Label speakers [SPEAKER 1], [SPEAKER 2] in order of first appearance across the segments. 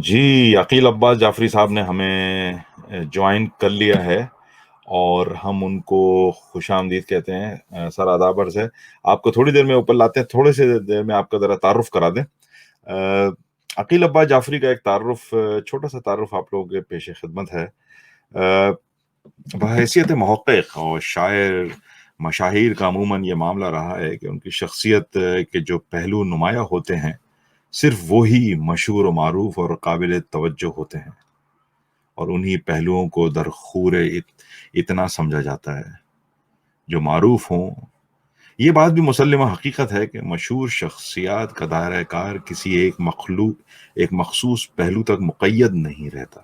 [SPEAKER 1] جی عقیل عباس جعفری صاحب نے ہمیں جوائن کر لیا ہے اور ہم ان کو خوش آمدید کہتے ہیں. سر آداب عرض ہے. آپ کو تھوڑی دیر میں اوپر لاتے ہیں، تھوڑے سے دیر میں آپ کا ذرا تعارف کرا دیں. عقیل عباس جعفری کا ایک تعارف، چھوٹا سا تعارف آپ لوگوں کے پیش خدمت ہے. بحیثیت محقق اور شاعر مشاہیر کا عموماً یہ معاملہ رہا ہے کہ ان کی شخصیت کے جو پہلو نمایاں ہوتے ہیں صرف وہی مشہور و معروف اور قابل توجہ ہوتے ہیں، اور انہی پہلوؤں کو درخور اتنا سمجھا جاتا ہے جو معروف ہوں. یہ بات بھی مسلمہ حقیقت ہے کہ مشہور شخصیات کا دائرہ کار کسی ایک مخصوص پہلو تک مقید نہیں رہتا.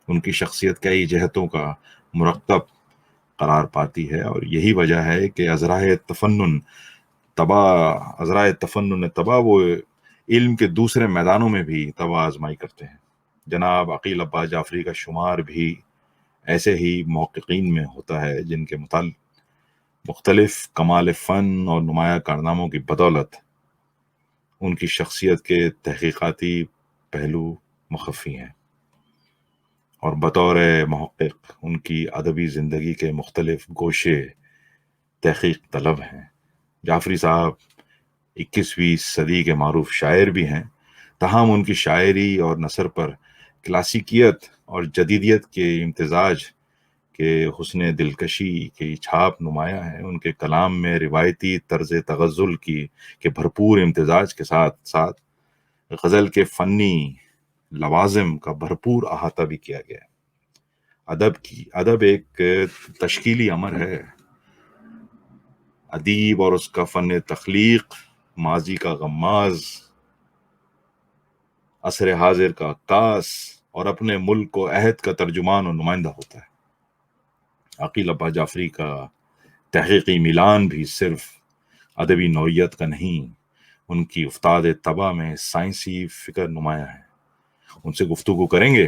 [SPEAKER 1] ان کی شخصیت کئی جہتوں کا مرکب قرار پاتی ہے، اور یہی وجہ ہے کہ عذرائے تفنن تباہ وہ علم کے دوسرے میدانوں میں بھی تباہ آزمائی کرتے ہیں. جناب عقیل عباس جعفری کا شمار بھی ایسے ہی محققین میں ہوتا ہے جن کے مختلف کمال فن اور نمایاں کارناموں کی بدولت ان کی شخصیت کے تحقیقاتی پہلو مخفی ہیں، اور بطور محقق ان کی ادبی زندگی کے مختلف گوشے تحقیق طلب ہیں. جعفری صاحب 21ویں صدی کے معروف شاعر بھی ہیں، تاہم ان کی شاعری اور نثر پر کلاسیکیت اور جدیدیت کے امتزاج کے حسن دلکشی کی چھاپ نمایاں ہے. ان کے کلام میں روایتی طرز تغزل کے بھرپور امتزاج کے ساتھ ساتھ غزل کے فنی لوازم کا بھرپور احاطہ بھی کیا گیا ہے. ادب ایک تشکیلی امر ہے. ادیب اور اس کا فن تخلیق ماضی کا غماز، عصر حاضر کا عکاس اور اپنے ملک و عہد کا ترجمان و نمائندہ ہوتا ہے. عقیل عباس جعفری کا تحقیقی میلان بھی صرف ادبی نوعیت کا نہیں، ان کی افتاد طبع میں سائنسی فکر نمایاں ہے. ان سے گفتگو کریں گے.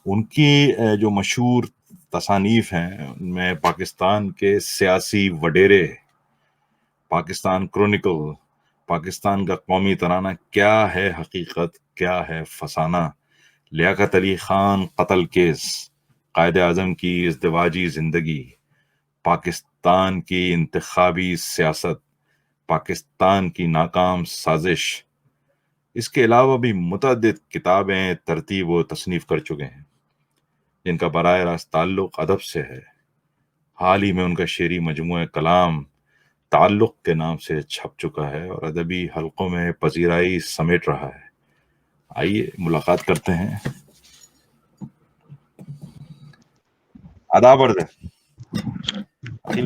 [SPEAKER 1] ان کی جو مشہور تصانیف ہیں ان میں پاکستان کے سیاسی وڈیرے، پاکستان کرونیکل، پاکستان کا قومی ترانہ، کیا ہے حقیقت کیا ہے فسانہ، لیاقت علی خان قتل کیس، قائد اعظم کی ازدواجی زندگی، پاکستان کی انتخابی سیاست، پاکستان کی ناکام سازش، اس کے علاوہ بھی متعدد کتابیں ترتیب و تصنیف کر چکے ہیں جن کا براہ راست تعلق ادب سے ہے. حال ہی میں ان کا شعری مجموعہ کلام تعلق کے نام سے چھپ چکا ہے اور ادبی حلقوں میں پذیرائی سمیٹ رہا ہے. آئیے ملاقات کرتے ہیں. آداب عرض ہے.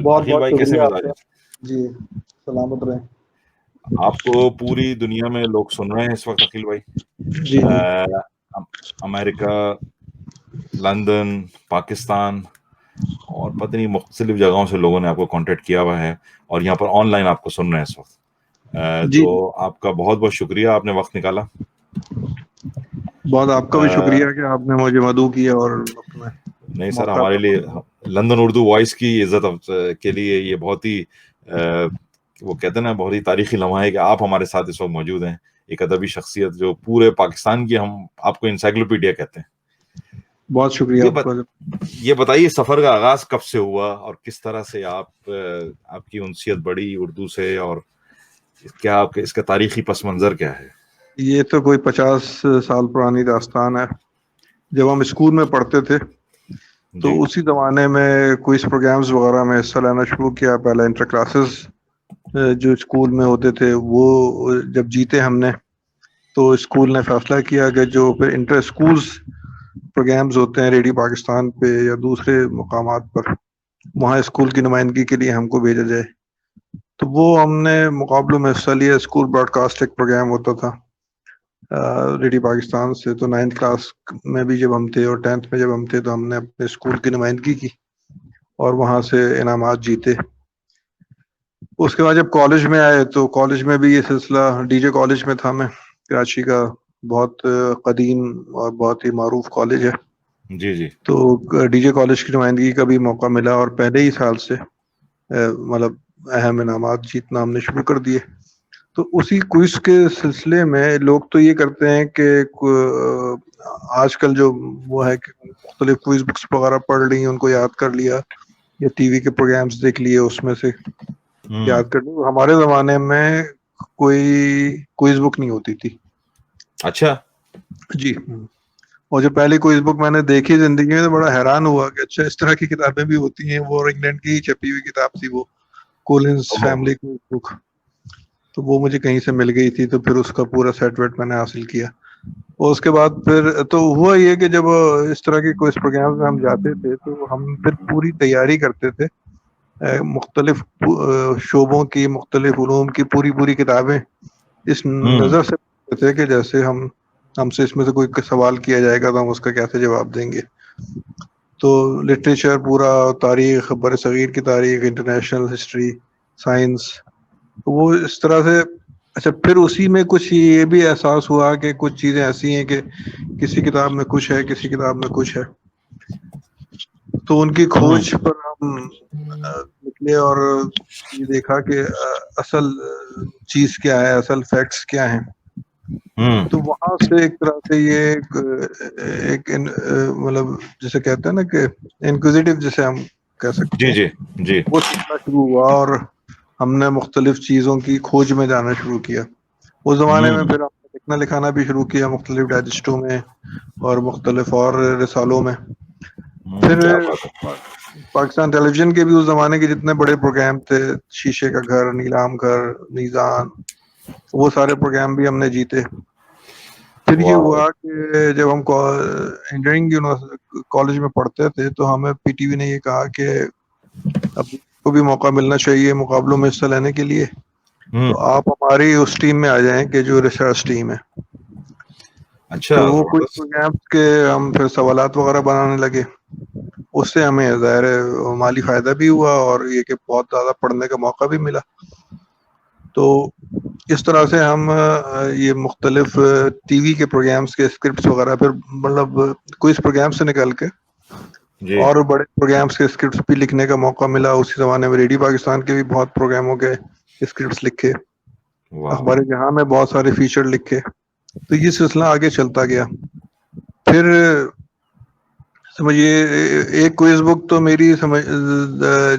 [SPEAKER 2] بہت
[SPEAKER 1] عقیل بھائی کیسے
[SPEAKER 2] شکریہ آپ
[SPEAKER 1] مزاج
[SPEAKER 2] کا.
[SPEAKER 1] ہے؟
[SPEAKER 2] جی سلامت رہیں.
[SPEAKER 1] آپ کو پوری دنیا میں لوگ سن رہے ہیں اس وقت عقیل بھائی.
[SPEAKER 2] جی
[SPEAKER 1] امریکہ، لندن، پاکستان اور پتہ نہیں مختلف جگہوں سے لوگوں نے آپ کو کانٹیکٹ کیا ہوا ہے اور یہاں پر آن لائن آپ کو سن رہے ہیں اس وقت.
[SPEAKER 2] جی
[SPEAKER 1] تو آپ کا بہت بہت شکریہ، آپ نے وقت نکالا.
[SPEAKER 2] بہت آپ کا بھی شکریہ کہ آپ نے مجھے مدعو کیا اور اپنا
[SPEAKER 1] نہیں سر،
[SPEAKER 2] موقع
[SPEAKER 1] ہمارے لیے لندن اردو وائس کی عزت کے لیے یہ بہت ہی وہ کہتے ہیں نا بہت ہی تاریخی لمحہ ہے کہ آپ ہمارے ساتھ اس وقت موجود ہیں. ایک ادبی شخصیت جو پورے پاکستان کی، ہم آپ کو انسائکلوپیڈیا کہتے ہیں.
[SPEAKER 2] بہت شکریہ آپ کا.
[SPEAKER 1] یہ بتائیے سفر کا آغاز کب سے ہوا اور کس طرح سے آپ کی انسیت بڑھی اردو سے، اور کیا آپ کے اس کا تاریخی پس منظر کیا ہے؟
[SPEAKER 2] یہ تو کوئی 50 سال پرانی داستان ہے. جب ہم اسکول میں پڑھتے تھے تو
[SPEAKER 1] جی
[SPEAKER 2] اسی زمانے میں کوئز پروگرامز وغیرہ میں حصہ لینا شروع کیا. پہلے انٹر کلاسز جو اسکول میں ہوتے تھے وہ جب جیتے ہم نے، تو اسکول نے فیصلہ کیا کہ جو پھر انٹر اسکولز پروگرامز ہوتے ہیں ریڈیو پاکستان پہ یا دوسرے مقامات پر، وہاں اسکول کی نمائندگی کے لیے ہم کو بھیجا جائے. تو وہ ہم نے مقابلوں میں حصہ لیا. اسکول براڈ کاسٹ ایک پروگرام ہوتا تھا ریڈیو پاکستان سے. تو 9th کلاس میں بھی جب ہم تھے اور 10th میں جب ہم تھے تو ہم نے اپنے اسکول کی نمائندگی کی اور وہاں سے انعامات جیتے. اس کے بعد جب کالج میں آئے تو کالج میں بھی یہ سلسلہ، ڈی جے کالج میں تھا میں، کراچی کا بہت قدیم اور بہت ہی معروف کالج ہے.
[SPEAKER 1] جی جی.
[SPEAKER 2] تو ڈی جے کالج کی نمائندگی کا بھی موقع ملا اور پہلے ہی سال سے مطلب اہم انعامات جیتنا ہم نے شروع کر دیے. تو اسی کوئز کے سلسلے میں لوگ تو یہ کرتے ہیں کہ آج کل جو وہ ہے کہ مختلف کوئز بکس وغیرہ پڑھ لی ان کو یاد کر لیا یا ٹی وی کے پروگرامز دیکھ لیے اس میں سے یاد کر لی. ہمارے زمانے میں کوئی کوئز بک نہیں ہوتی تھی.
[SPEAKER 1] اچھا
[SPEAKER 2] جی. اور جو پہلی کوئز بک میں نے دیکھی زندگی میں تو بڑا حیران ہوا کہ اچھا اس طرح کی کتابیں بھی ہوتی ہیں. وہ انگلینڈ کی چھپی ہوئی کتاب تھی وہ کولنز فیملی کوئز بک. تو وہ مجھے کہیں سے مل گئی تھی تو پھر اس کا پورا سیٹ ویٹ میں نے حاصل کیا. اور اس کے بعد پھر تو ہوا یہ کہ جب اس طرح کے کوئز پروگرام میں ہم جاتے تھے تو ہم پھر پوری تیاری کرتے تھے. مختلف شعبوں کی مختلف علوم کی پوری کتابیں اس نظر سے پڑھتے تھے کہ جیسے ہم سے اس میں سے کوئی سوال کیا جائے گا تو ہم اس کا کیسے جواب دیں گے. تو لٹریچر پورا، تاریخ، بر صغیر کی تاریخ، انٹرنیشنل ہسٹری، سائنس، وہ اس طرح سے. اچھا پھر اسی میں کچھ یہ بھی احساس ہوا کہ کچھ چیزیں ایسی ہیں کہ کسی کتاب میں کچھ ہے کسی کتاب میں کچھ ہے. تو ان کی کھوج پر ہم نکلے اور یہ دیکھا کہ اصل چیز کیا ہے، اصل فیکٹس کیا ہیں. تو وہاں سے ایک طرح سے یہ ایک مطلب جسے کہتے ہیں نا کہ انکوزیٹو جسے ہم کہہ سکتے ہیں،
[SPEAKER 1] جی جی
[SPEAKER 2] وہ سیکھنا شروع ہوا اور ہم نے مختلف چیزوں کی کھوج میں جانا شروع کیا. اس زمانے میں پھر ہم نے لکھنا لکھانا بھی شروع کیا مختلف ڈائجسٹوں میں اور مختلف اور رسالوں میں. پھر پاکستان ٹیلی ویژن کے بھی اس زمانے کے جتنے بڑے پروگرام تھے، شیشے کا گھر، نیلام گھر، میزان، وہ سارے پروگرام بھی ہم نے جیتے. پھر یہ ہوا کہ جب ہم انجینئرنگ کالج میں پڑھتے تھے تو ہمیں پی ٹی وی نے یہ کہا کہ اب کو بھی موقع ملنا چاہیے مقابلوں میں حصہ لینے کے لیے، تو آپ ہماری اس ٹیم میں آ جائیں کہ جو ریسرچ ٹیم ہے.
[SPEAKER 1] اچھا
[SPEAKER 2] تو وہ کچھ پروگرامس کے ہم پھر سوالات وغیرہ بنانے لگے. اس سے ہمیں ظاہر مالی فائدہ بھی ہوا اور یہ کہ بہت زیادہ پڑھنے کا موقع بھی ملا. تو اس طرح سے ہم یہ مختلف ٹی وی کے پروگرامس کے اسکرپٹس وغیرہ پھر مطلب کوئی اس پروگرام سے نکل کے اور بڑے پروگرامس کے اسکرپٹس بھی لکھنے کا موقع ملا. اسی زمانے میں ریڈیو پاکستان کے بھی بہت پروگراموں کے اسکرپٹس لکھے، اخبار جہاں میں بہت سارے فیچر لکھے. تو یہ سلسلہ آگے چلتا گیا. پھر سمجھیے ایک کوئز بک تو میری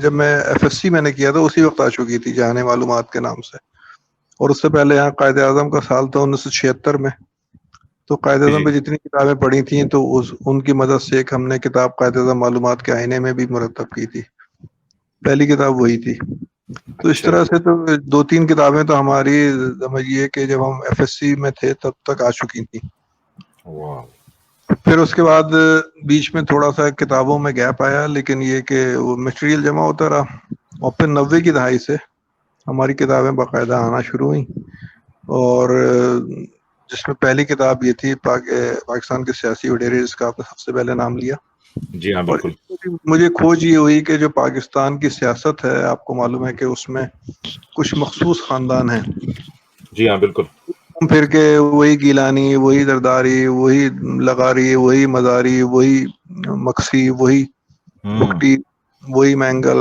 [SPEAKER 2] جب میں ایف ایس سی میں نے کیا تھا اسی وقت آ چکی تھی جہان معلومات کے نام سے. اور اس سے پہلے یہاں قائد اعظم کا سال تھا 1976 میں. تو قائد اعظم پہ جتنی کتابیں پڑھی تھیں تو ان کی مدد سے ایک ہم نے کتاب قائد اعظم معلومات کے آئینے میں بھی مرتب کی تھی. پہلی کتاب وہی تھی. تو اس طرح سے تو 2-3 کتابیں تو ہماری سمجھیے کہ جب ہم ایف ایس سی میں تھے تب تک آ چکی تھیں. پھر اس کے بعد بیچ میں تھوڑا سا کتابوں میں گیپ آیا، لیکن یہ کہ وہ مٹیریل جمع ہوتا رہا. اور پھر 90 کی دہائی سے ہماری کتابیں باقاعدہ آنا شروع ہوئیں. اور جس میں پہلی کتاب یہ تھی پاکستان کے سیاسی وڈیرے، جس کا آپ نے سب سے پہلے نام لیا.
[SPEAKER 1] جی ہاں بالکل.
[SPEAKER 2] مجھے کھوج یہ ہوئی کہ جو پاکستان کی سیاست ہے، آپ کو معلوم ہے کہ اس میں کچھ مخصوص خاندان ہیں.
[SPEAKER 1] جی ہاں بالکل.
[SPEAKER 2] پھر کے وہی گیلانی، وہی زرداری، وہی لغاری، وہی مزاری، وہی مکسی، وہی بگٹی، وہی مینگل،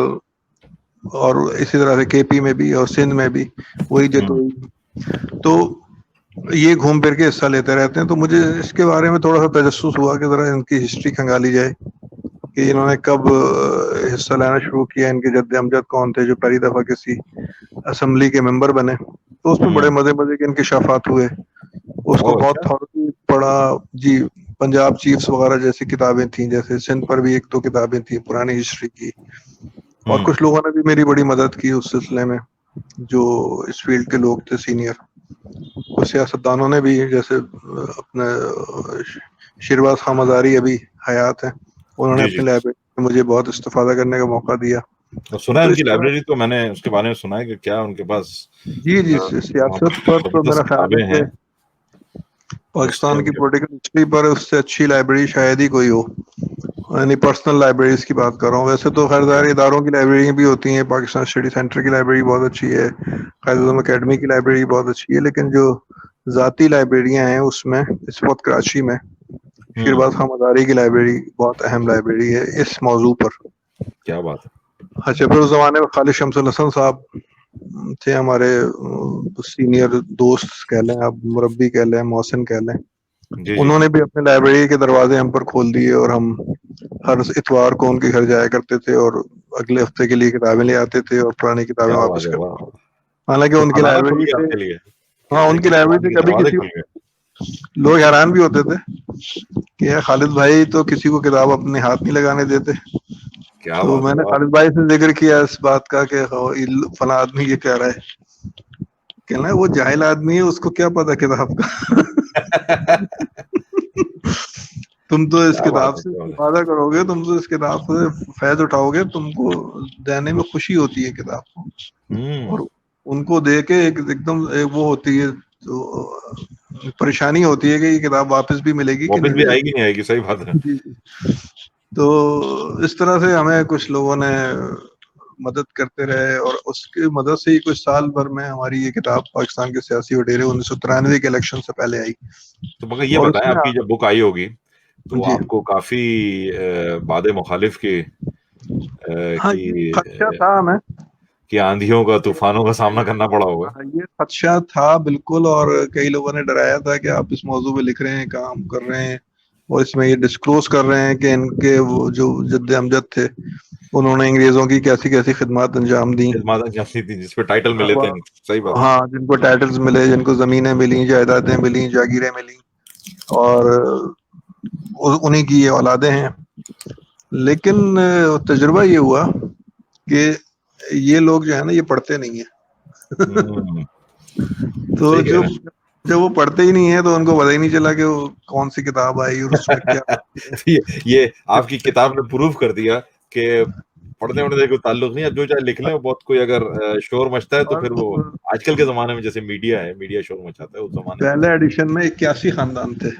[SPEAKER 2] اور اسی طرح سے کے پی میں بھی اور سندھ میں بھی وہی جتوئی. تو یہ گھوم پھر کے حصہ لیتے رہتے ہیں. تو مجھے اس کے بارے میں تھوڑا سا تجسس ہوا کہ ذرا ان کی ہسٹری کھنگالی جائے کہ انہوں نے کب حصہ لینا شروع کیا، ان کے جد امجد کون تھے جو پہلی دفعہ کسی اسمبلی کے ممبر بنے. تو اس میں بڑے مزے کے انکشافات ہوئے. اس کو بہت تھورلی پڑھا. جی پنجاب چیفز وغیرہ جیسی کتابیں تھیں، جیسے سندھ پر بھی 1-2 کتابیں تھیں پرانی ہسٹری کی. اور کچھ لوگوں نے بھی میری بڑی مدد کی اس سلسلے میں جو اس فیلڈ کے لوگ تھے سینئر. کچھ سیاستدانوں نے بھی، جیسے اپنے شیرواز خان مزاری ابھی حیات ہیں، انہوں نے اپنی لائبریری میں مجھے بہت استفادہ کرنے کا موقع دیا.
[SPEAKER 1] سنا ہے ان کی لائبریری، تو میں نے اس کے بارے میں سنا ہے کہ کیا ان کے پاس
[SPEAKER 2] جی سیاست پر تو میرا خیال ہے کہ پاکستان کی پولیٹیکل ہسٹری پر اس سے اچھی لائبریری شاید ہی کوئی ہو. یعنی پرسنل لائبریریز کی بات کر رہا ہوں. ویسے تو خیر ظاہر اداروں کی لائبریری بھی ہوتی ہیں. پاکستان اسٹڈی سینٹر کی لائبریری بہت اچھی ہے، قائد اعظم اکیڈمی کی لائبریری بہت اچھی ہے. لیکن جو ذاتی لائبریریاں ہیں اس میں اس وقت کراچی میں شیرباز خان مزاری کی لائبریری بہت اہم لائبریری ہے اس موضوع پر.
[SPEAKER 1] کیا بات ہے.
[SPEAKER 2] اچھا پھر اس زمانے میں خالد شمس الحسن صاحب تھے ہمارے سینئر دوست کہہ لیں, آپ مربی کہہ لیں, محسن کہہ لیں,
[SPEAKER 1] جی جی
[SPEAKER 2] انہوں نے بھی اپنے لائبریری کے دروازے ہم پر کھول دیے اور ہم ہر اتوار کو ان کے گھر جایا کرتے تھے اور اگلے ہفتے کے لیے کتابیں لے آتے تھے اور پرانی کتابیں
[SPEAKER 1] کیا بات
[SPEAKER 2] واپس
[SPEAKER 1] ہے,
[SPEAKER 2] کرتے.
[SPEAKER 1] واہ,
[SPEAKER 2] حالانکہ
[SPEAKER 1] تو
[SPEAKER 2] ان کی
[SPEAKER 1] خزانہ کھل
[SPEAKER 2] لائبریری
[SPEAKER 1] گیا
[SPEAKER 2] سے,
[SPEAKER 1] آپ کے لیے,
[SPEAKER 2] ہاں
[SPEAKER 1] کہتے
[SPEAKER 2] ان
[SPEAKER 1] ہیں
[SPEAKER 2] کی
[SPEAKER 1] کہ
[SPEAKER 2] لائبریری
[SPEAKER 1] خزانے
[SPEAKER 2] سے
[SPEAKER 1] کے
[SPEAKER 2] کبھی
[SPEAKER 1] دروازے
[SPEAKER 2] کسی
[SPEAKER 1] کھل گئے.
[SPEAKER 2] لوگ حیران بھی ہوتے تھے کہ یار خالد بھائی تو کسی کو کتاب اپنے ہاتھ نہیں لگانے دیتے.
[SPEAKER 1] کیا
[SPEAKER 2] تو
[SPEAKER 1] بات
[SPEAKER 2] میں
[SPEAKER 1] ہے,
[SPEAKER 2] نے
[SPEAKER 1] واہ.
[SPEAKER 2] خالد بھائی سے ذکر کیا اس بات کا کہ فلاں آدمی یہ کہہ رہا ہے, کہنا وہ جاہل آدمی ہے, اس کو کیا پتا کتاب کا. تم تو اس
[SPEAKER 1] کیا بات
[SPEAKER 2] کتاب
[SPEAKER 1] ہے,
[SPEAKER 2] سے
[SPEAKER 1] کیا بات ہے.
[SPEAKER 2] استفادہ کرو گے, تم تو اس کتاب سے فیض اٹھاؤ گے, تم کو دینے میں خوشی ہوتی ہے کتاب کو, اور ان کو دے کے ایک دم وہ ہوتی ہے تو پریشانی ہوتی ہے کہ یہ کتاب واپس بھی ملے گی کہ
[SPEAKER 1] واپس
[SPEAKER 2] نہیں
[SPEAKER 1] بھی
[SPEAKER 2] ملے
[SPEAKER 1] آئے گی, نہیں آئے گی, صحیح بات ہے.
[SPEAKER 2] گی. تو اس طرح سے ہمیں کچھ لوگوں نے مدد کرتے رہے, اور اس کی مدد سے ہی کچھ سال بھر میں ہماری یہ کتاب پاکستان کے سیاسی وڈیرے 1993 کے الیکشن سے پہلے آئی.
[SPEAKER 1] تو مگر یہ
[SPEAKER 2] اور اس
[SPEAKER 1] بتائیں,
[SPEAKER 2] میں
[SPEAKER 1] آپ کی جب بک آئی ہوگی تو
[SPEAKER 2] جی
[SPEAKER 1] آپ کو کافی باد مخالف
[SPEAKER 2] ہاں یہ خدشہ تھا ہمیں,
[SPEAKER 1] کی آندھیوں کا, طوفانوں کا سامنا کرنا پڑا ہوگا.
[SPEAKER 2] یہ خدشہ تھا بالکل, اور کئی لوگوں نے ڈرایا تھا کہ آپ اس موضوع پہ لکھ رہے ہیں, کام کر رہے ہیں, اور اس میں یہ ڈسکلوز کر رہے ہیں کہ ان کے وہ جو جد امجد تھے انہوں نے انگریزوں کی کیسی کیسی خدمات انجام دی.
[SPEAKER 1] خدمات جاتی تھی جس پہ ٹائٹل ملے تھے, صحیح بات.
[SPEAKER 2] ہاں, جن کو ٹائٹلز ملے, جن کو زمینیں ملی, جائیدادیں ملی, جاگیریں ملی, اور انہیں کی یہ اولادیں ہیں. لیکن تجربہ یہ ہوا کہ یہ لوگ جو ہے نا یہ پڑھتے نہیں ہیں.
[SPEAKER 1] ہوں,
[SPEAKER 2] تو
[SPEAKER 1] صحیح کہہ رہے
[SPEAKER 2] جب وہ پڑھتے ہی نہیں ہے تو ان کو پتہ ہی نہیں چلا کہ وہ کون سی کتاب آئی اور اس میں کیا.
[SPEAKER 1] ہیں. یہ آپ کی کتاب نے پروف کر دیا کہ پڑھنے وڑھنے کوئی تعلق نہیں ہے, جو چاہے لکھ لیں. بہت کوئی اگر شور مچتا ہے تو پھر وہ
[SPEAKER 2] اور
[SPEAKER 1] آج کل کے زمانے میں جیسے میڈیا ہے, میڈیا شور مچاتا ہے, اس زمانے میں
[SPEAKER 2] پہلے ایڈیشن میں 81 خاندان تھے,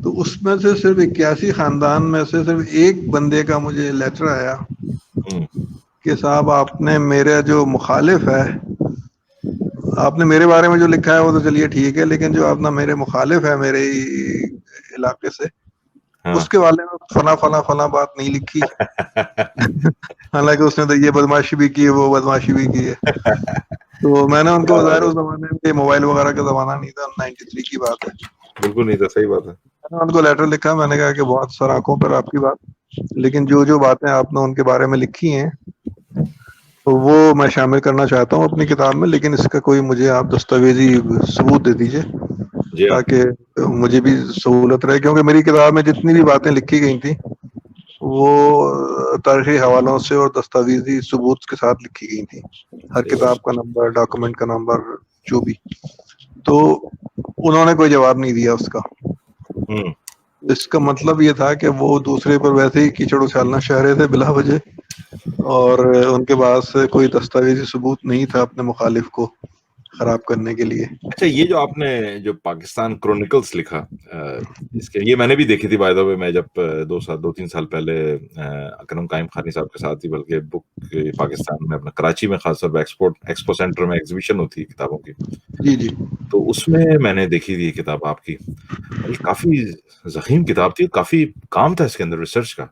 [SPEAKER 2] تو اس میں سے صرف 81 خاندان میں سے صرف ایک بندے کا مجھے لیٹر آیا کہ صاحب آپ نے میرا جو مخالف ہے, آپ نے میرے بارے میں جو لکھا ہے وہ تو چلیے ٹھیک ہے, لیکن جو اپنا میرے مخالف ہے میرے علاقے سے,
[SPEAKER 1] ہاں.
[SPEAKER 2] اس کے بارے میں فلاں بات نہیں لکھی. حالانکہ اس نے تو یہ بدماشی بھی کی ہے, وہ بدماشی بھی کی ہے. تو میں نے ان کو
[SPEAKER 1] کیا
[SPEAKER 2] بظاہر
[SPEAKER 1] بات
[SPEAKER 2] اس
[SPEAKER 1] ہے,
[SPEAKER 2] زمانے میں موبائل وغیرہ کا زمانہ نہیں تھا, 93 کی بات ہے,
[SPEAKER 1] بالکل نہیں تھا, صحیح بات ہے.
[SPEAKER 2] میں نے ان کو لیٹر لکھا. میں نے کہا کہ بہت سر آنکھوں پر آپ کی بات, لیکن جو باتیں آپ نے ان کے بارے میں لکھی ہیں وہ میں شامل کرنا چاہتا ہوں اپنی کتاب میں, لیکن اس کا کوئی مجھے آپ دستاویزی ثبوت دے دیجئے
[SPEAKER 1] جی ہاں,
[SPEAKER 2] تاکہ مجھے بھی سہولت رہے, کیونکہ میری کتاب میں جتنی بھی باتیں لکھی گئی تھیں وہ تاریخی حوالوں سے اور دستاویزی ثبوت کے ساتھ لکھی گئی تھی, ہر
[SPEAKER 1] صحیح
[SPEAKER 2] کتاب کا نمبر, ڈاکومنٹ کا نمبر, جو بھی. تو انہوں نے کوئی جواب نہیں دیا اس کا.
[SPEAKER 1] بات.
[SPEAKER 2] اس کا مطلب یہ تھا کہ وہ دوسرے پر ویسے ہی کیچڑ اچھالنا چاہ رہے تھے بلا وجہ, اور ان کے پاس کوئی دستاویزی ثبوت نہیں تھا اپنے مخالف کو خراب کرنے کے لیے.
[SPEAKER 1] اچھا, یہ جو آپ نے جو پاکستان کرونیکلز لکھا, اس کے یہ میں نے بھی دیکھی تھی بائی دا وے. میں جب 2-3 سال پہلے اکرم قائم خانی صاحب کے ساتھ ہی, بلکہ بک پاکستان میں اپنا کراچی میں خاص طور پہ ایکسپو سینٹر میں ایگزیبیشن ہوتی ہے کتابوں کی,
[SPEAKER 2] جی جی
[SPEAKER 1] تو اس میں نے دیکھی تھی یہ کتاب آپ کی, اور یہ کافی ضخیم کتاب تھی, کافی کام تھا اس کے اندر ریسرچ کا.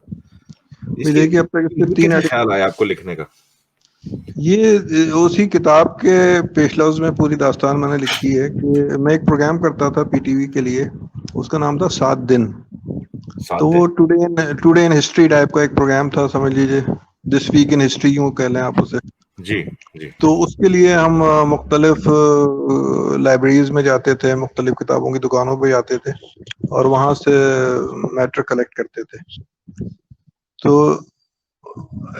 [SPEAKER 1] اس کی
[SPEAKER 2] دیکھیے اب تک اس کے
[SPEAKER 1] یہ
[SPEAKER 2] 3
[SPEAKER 1] کیسے خیال آیا آپ کو لکھنے کا؟
[SPEAKER 2] یہ اسی کتاب کے پیش لفظ میں پوری داستان میں نے لکھی ہے کہ میں ایک پروگرام کرتا تھا پی ٹی وی کے لیے, اس کا نام تھا 7 دن.
[SPEAKER 1] 7
[SPEAKER 2] تو
[SPEAKER 1] دن.
[SPEAKER 2] وہ ٹوڈے ان ہسٹری ٹائپ کا ایک پروگرام تھا, سمجھ لیجیے دس ویک ان ہسٹری یوں کہہ لیں آپ اسے.
[SPEAKER 1] جی جی.
[SPEAKER 2] تو اس کے لیے ہم مختلف لائبریریز میں جاتے تھے, مختلف کتابوں کی دکانوں پہ جاتے تھے, اور وہاں سے میٹر کلیکٹ کرتے تھے. تو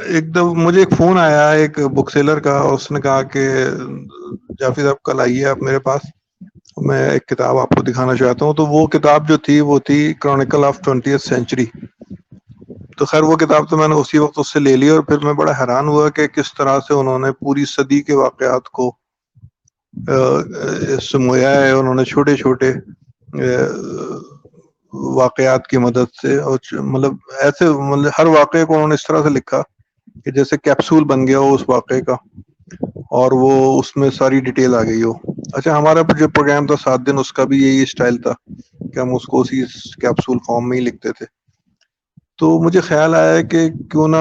[SPEAKER 2] ایک دم مجھے ایک فون آیا ایک بک سیلر کا, اس نے کہا کہ جعفر صاحب کل آئیے آپ میرے پاس, میں ایک کتاب آپ کو دکھانا چاہتا ہوں. تو وہ کتاب جو تھی وہ تھی کرونیکل آف 20th سینچری. تو خیر وہ کتاب تو میں نے اسی وقت اس سے لے لی, اور پھر میں بڑا حیران ہوا کہ کس طرح سے انہوں نے پوری صدی کے واقعات کو سمویا ہے. انہوں نے چھوٹے چھوٹے واقعات کی مدد سے, اور مطلب ایسے مطلب ہر واقعے کو انہوں نے اس طرح سے لکھا کہ جیسے کیپسول بن گیا ہو اس واقعے کا, اور وہ اس میں ساری ڈیٹیل آ گئی ہو. اچھا, ہمارا جو پروگرام تھا 7 دن, اس کا بھی یہی اسٹائل تھا کہ ہم اس کو اسی کیپسول فارم میں ہی لکھتے تھے. تو مجھے خیال آیا کہ کیوں نہ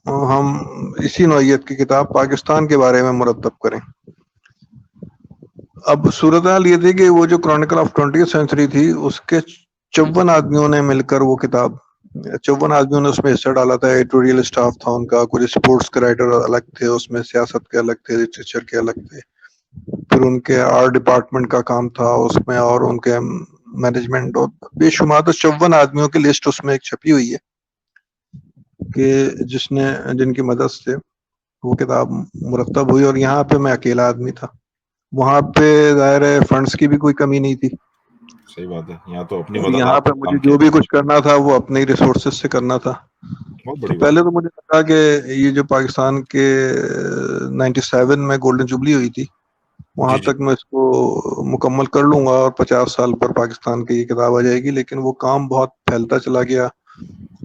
[SPEAKER 2] ہم اسی نوعیت کی کتاب پاکستان کے بارے میں مرتب کریں. اب صورتحال یہ تھی کہ وہ جو کرونیکل آف 20th سینچری تھی اس کے 54 آدمیوں نے مل کر وہ کتاب 54 آدمیوں نے اس میں حصہ ڈالا تھا. ایڈیٹوریل اسٹاف تھا ان کا, کچھ اسپورٹس کے رائٹر الگ تھے, اس میں سیاست کے الگ تھے, لٹریچر کے الگ تھے, پھر ان کے آرٹ ڈپارٹمنٹ کا کام تھا اس میں, اور ان کے مینجمنٹ, اور بے شمار 54 آدمیوں کی لسٹ اس میں ایک چھپی ہوئی ہے کہ جن کی مدد سے وہ کتاب مرتب ہوئی. اور یہاں پہ میں اکیلا آدمی تھا, وہاں پہ ظاہر ہے فنڈز کی بھی کوئی کمی نہیں تھی.
[SPEAKER 1] صحیح بات ہے, یہاں تو اپنی
[SPEAKER 2] یہاں پہ مجھے جو بھی کچھ کرنا تھا وہ اپنے ہی ریسورسز سے کرنا تھا. تو پہلے تو مجھے لگا کہ یہ جو پاکستان کے 97 میں گولڈن جوبلی ہوئی تھی وہاں تک میں اس کو مکمل کر لوں گا اور 50 سال پر پاکستان کی یہ کتاب آ جائے گی, لیکن وہ کام بہت پھیلتا چلا گیا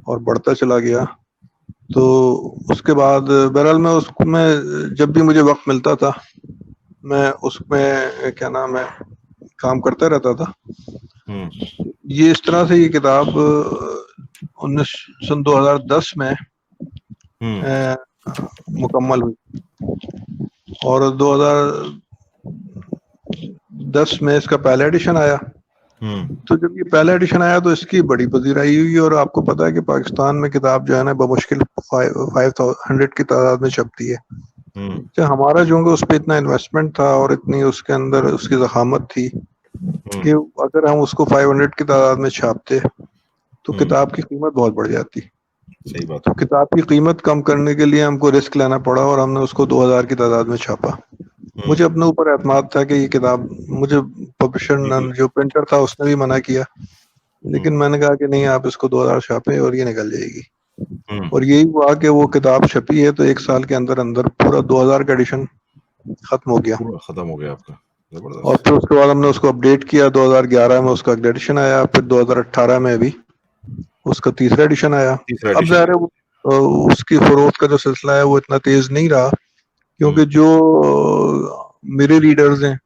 [SPEAKER 2] اور بڑھتا چلا گیا. تو اس کے بعد بہرحال میں اس میں جب بھی مجھے وقت ملتا تھا میں اس میں کیا نام ہے کام کرتا رہتا تھا. یہ اس طرح سے یہ کتاب 2010 میں مکمل ہوئی اور 2010 میں اس کا پہلا ایڈیشن آیا. تو جب یہ پہلا ایڈیشن آیا تو اس کی بڑی پذیرائی ہوئی, اور آپ کو پتا ہے کہ پاکستان میں کتاب جو ہے نا بمشکل 500 کی تعداد میں چھپتی ہے. ہمارا جو اس پہ اتنا انویسٹمنٹ تھا اور اتنی اس کے اندر اس کی ضخامت تھی کہ اگر ہم اس کو 500 کی تعداد میں چھاپتے تو کتاب کی قیمت بہت بڑھ جاتی.
[SPEAKER 1] صحیح بات.
[SPEAKER 2] تو کتاب کی قیمت کم کرنے کے لیے ہم کو رسک لینا پڑا اور ہم نے اس کو 2000 کی تعداد میں چھاپا. مجھے اپنے اوپر اعتماد تھا کہ یہ کتاب, مجھے پبلشر جو پرنٹر تھا اس نے بھی منع کیا, لیکن میں نے کہا کہ نہیں آپ اس کو 2000 چھاپیں اور یہ نکل جائے گی. اور یہی ہوا کہ وہ کتاب چھپی ہے تو 1 سال کے اندر اندر پورا 2000 کا ایڈیشن ختم ہو گیا
[SPEAKER 1] آپ کا.
[SPEAKER 2] اور پھر اس کے بعد ہم نے اس کو اپڈیٹ کیا. 2011 میں اس کا اگلا ایڈیشن آیا, پھر 2018 میں بھی اس کا تیسرا ایڈیشن آیا. اب ظاہر ہے اس کی فروخت کا جو سلسلہ ہے وہ اتنا تیز نہیں رہا کیونکہ جو میرے ریڈرز ہیں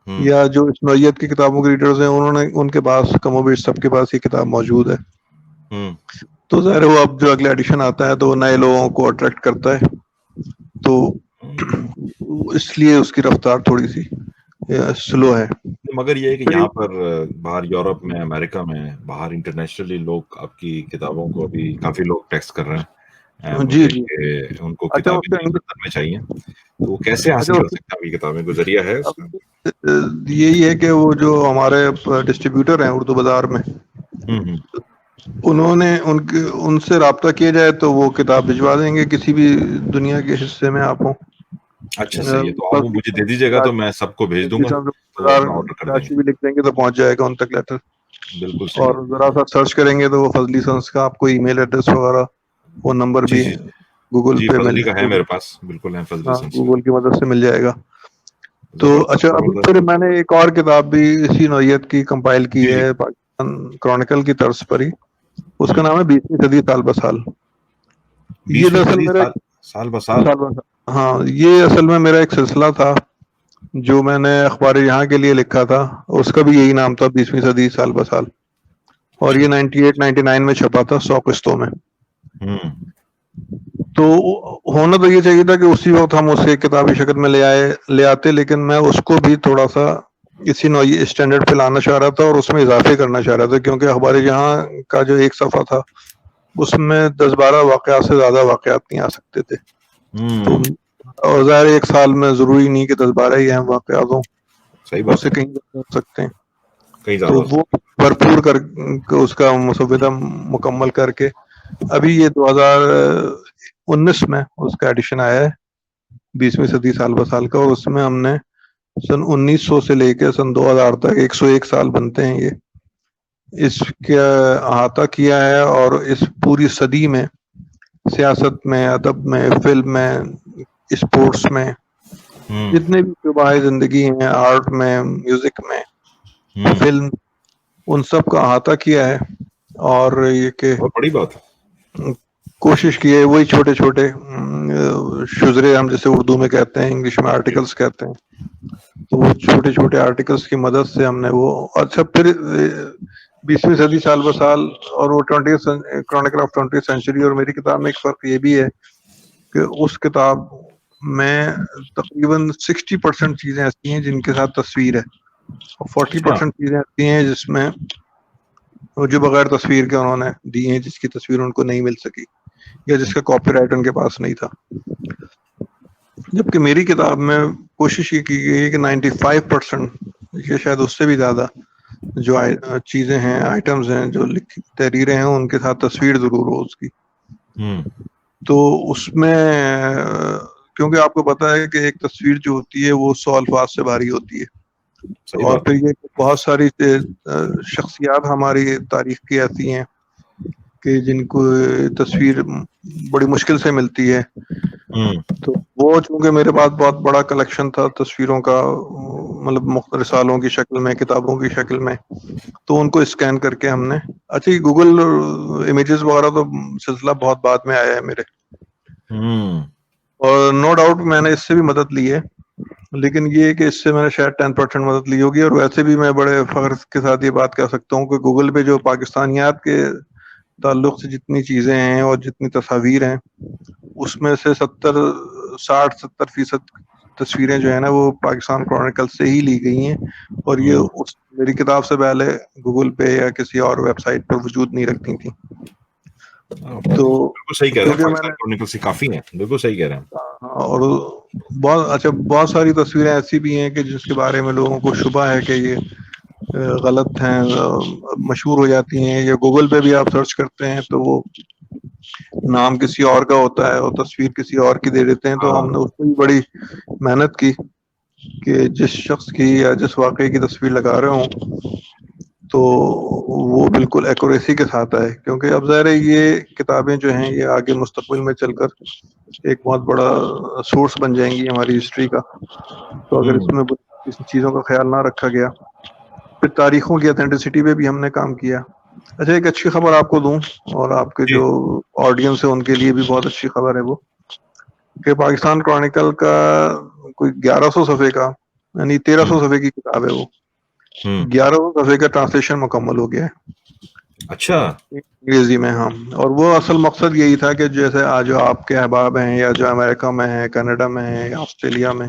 [SPEAKER 2] یا جو اس نوعیت کی کتابوں کے ریڈرز ہیں انہوں نے ان کے پاس کم و بیش سب کے پاس یہ کتاب موجود ہے. تو ظاہر ہے وہ اب جو اگلا ایڈیشن آتا ہے تو وہ نئے لوگوں کو اٹریکٹ کرتا ہے, تو اس لیے اس کی رفتار تھوڑی سی سلو ہے.
[SPEAKER 1] مگر یہ ہے کہ یہاں پر باہر یورپ میں, امریکہ میں, باہر انٹرنیشنلی لوگ آپ کی کتابوں کو ابھی کافی لوگ ٹیکسٹ کر رہے ہیں
[SPEAKER 2] جی
[SPEAKER 1] کہ ان کو کتابیں میں چاہیے, تو وہ کیسے حاصل کر سکتے ہیں کتابیں, کوئی ذریعہ ہے اس کا؟
[SPEAKER 2] یہی ہے کہ وہ جو ہمارے ڈسٹریبیوٹر ہیں اردو بازار میں انہوں نے ان سے رابطہ کیا جائے تو وہ کتاب بھجوا دیں گے کسی بھی دنیا کے حصے میں آپ ہوں.
[SPEAKER 1] اچھا صحیح ہے, تو آپ مجھے دے دیجیے گا تو میں سب کو بھیج دوں گا,
[SPEAKER 2] کراچی بھی لکھ دیں گے تو پہنچ جائے گا ان تک لیٹر.
[SPEAKER 1] بالکل.
[SPEAKER 2] اور ذرا سا سرچ کریں گے تو وہ فضلی سنس کا آپ کو ای میل ایڈریس وغیرہ فون نمبر بھی گوگل پہ
[SPEAKER 1] ہے میرے پاس, بالکل ہے فضلی سنس,
[SPEAKER 2] گوگل کی مدد سے مل جائے گا. تو اچھا ابھی پھر میں نے ایک اور کتاب بھی اسی نوعیت کی کمپائل کی ہے پاکستان کرونیکل کی طرز پر ہی, اس کا نام ہے 20ویں صدی سال بسال. یہ دراصل میرا
[SPEAKER 1] سال بسال,
[SPEAKER 2] ہاں یہ اصل میں میرا ایک سلسلہ تھا جو میں نے اخبار یہاں کے لیے لکھا تھا, اس کا بھی یہی نام تھا 20ویں صدی سال بسال, اور یہ 98-99 میں چھپا تھا 100 قسطوں میں. تو ہونا تو یہ چاہیے تھا کہ اسی وقت ہم اسے کتابی شکل میں لے آتے, لیکن میں اس کو بھی تھوڑا سا اسی نوعی اسٹینڈرڈ پہ لانا چاہ رہا تھا اور اس میں اضافے کرنا چاہ رہا تھا, کیونکہ اخبار یہاں کا جو ایک صفحہ تھا اس میں 10-12 واقعات سے زیادہ واقعات نہیں آ سکتے تھے. تو اور ظاہر 1 سال میں ضروری نہیں کہ 10-12 ہی اہم واقعات ہوں, اس سے کہیں ہو سکتے ہیں. تو وہ بھرپور کر اس کا مسودہ مکمل کر کے ابھی یہ 2019 میں اس کا ایڈیشن آیا ہے 20ویں صدی سال بسال کا, اور اس میں ہم نے سن 1900 سے لے کے سن 2000 تک 101 سال بنتے ہیں یہ, اس کا احاطہ کیا ہے. اور اس پوری صدی میں سیاست میں, ادب میں, فلم میں, اسپورٹس میں, جتنے بھی شعبہ زندگی ہیں, آرٹ میں, میوزک میں, فلم, ان سب کا احاطہ کیا ہے. اور یہ کہ
[SPEAKER 1] بہت بڑی بات ہے,
[SPEAKER 2] کوشش کی ہے وہی چھوٹے چھوٹے شجرے ہم جیسے اردو میں کہتے ہیں, انگلش میں آرٹیکلس کہتے ہیں, تو وہ چھوٹے چھوٹے آرٹیکلس کی مدد سے ہم نے وہ. اچھا پھر 20ویں صدی سال بسال اور وہ کرونیکل آف 20th سینچری اور میری کتاب میں ایک فرق یہ بھی ہے کہ اس کتاب میں تقریباً 60% چیزیں ایسی ہیں جن کے ساتھ تصویر ہے، اور 40% چیزیں ایسی ہیں جس میں جو بغیر تصویر کے انہوں نے دی ہیں، جس کی تصویر ان کو نہیں مل سکی یا جس کا کاپی رائٹ ان کے پاس نہیں تھا. جبکہ میری کتاب میں کوشش یہ کی گئی ہے کہ 95% یہ شاید اس سے بھی زیادہ جو چیزیں ہیں، آئٹمز ہیں، جو تحریریں ہیں، ان کے ساتھ تصویر ضرور ہو اس کی. تو اس میں کیونکہ آپ کو پتا ہے کہ ایک تصویر جو ہوتی ہے وہ 100 الفاظ سے بھاری ہوتی ہے، اور پھر یہ بہت ساری شخصیات ہماری تاریخ کی ایسی ہیں کہ جن کو تصویر بڑی مشکل سے ملتی ہے. تو وہ چونکہ میرے پاس بہت بڑا کلیکشن تھا تصویروں کا، مطلب رسالوں کی شکل میں، کتابوں کی شکل میں، تو ان کو اسکین کر کے ہم نے، اچھا یہ گوگل امیجز وغیرہ تو سلسلہ بہت بعد میں آیا ہے میرے، اور نو ڈاؤٹ میں نے اس سے بھی مدد لی ہے، لیکن یہ کہ اس سے میں نے شاید 10% مدد لی ہوگی. اور ویسے بھی میں بڑے فخر کے ساتھ یہ بات کہہ سکتا ہوں کہ گوگل پہ جو پاکستانیات کے تعلق سے جتنی چیزیں ہیں اور جتنی تصاویر ہیں، اس میں سے 60-70% تصویریں جو ہے نا وہ پاکستان کرونیکل سے ہی لی گئی ہیں، اور یہ میری کتاب سے پہلے گوگل پہ یا کسی اور ویب سائٹ پر وجود نہیں رکھتی تھیں. تو
[SPEAKER 1] بالکل صحیح کہہ رہے ہیں،
[SPEAKER 2] کیونکہ میں
[SPEAKER 1] پاکستان کرونیکل سے کافی ہیں، بالکل صحیح کہہ رہے ہیں.
[SPEAKER 2] اور بہت ساری تصویریں ایسی بھی ہیں کہ جس کے بارے میں لوگوں کو شبہ ہے کہ یہ غلط ہیں، مشہور ہو جاتی ہیں، یا گوگل پہ بھی آپ سرچ کرتے ہیں تو وہ نام کسی اور کا ہوتا ہے اور تصویر کسی اور کی دے دیتے ہیں. تو ہم نے اس میں بھی بڑی محنت کی کہ جس شخص کی یا جس واقعے کی تصویر لگا رہے ہوں تو وہ بالکل ایکوریسی کے ساتھ آئے، کیونکہ اب ظاہر ہے یہ کتابیں جو ہیں یہ آگے مستقبل میں چل کر ایک بہت بڑا سورس بن جائیں گی ہماری ہسٹری کا. تو اگر اس میں کسی چیزوں کا خیال نہ رکھا گیا، پھر تاریخوں کی اتھینٹسٹی پہ بھی ہم نے کام کیا. اچھا ایک اچھی خبر آپ کو دوں، اور آپ کے جو آڈینس ہے ان کے لیے بھی بہت اچھی خبر ہے، وہ کہ پاکستان کرونیکل کا کوئی 1100 صفحے کا، یعنی 1300 صفحے کی کتاب ہے، وہ 1100 صفحے کا ٹرانسلیشن مکمل ہو گیا ہے.
[SPEAKER 1] اچھا،
[SPEAKER 2] انگریزی میں. ہاں، اور وہ اصل مقصد یہی تھا کہ جیسے آج جو آپ کے احباب ہیں یا جو امریکہ میں ہیں، کینیڈا میں ہیں یا آسٹریلیا میں،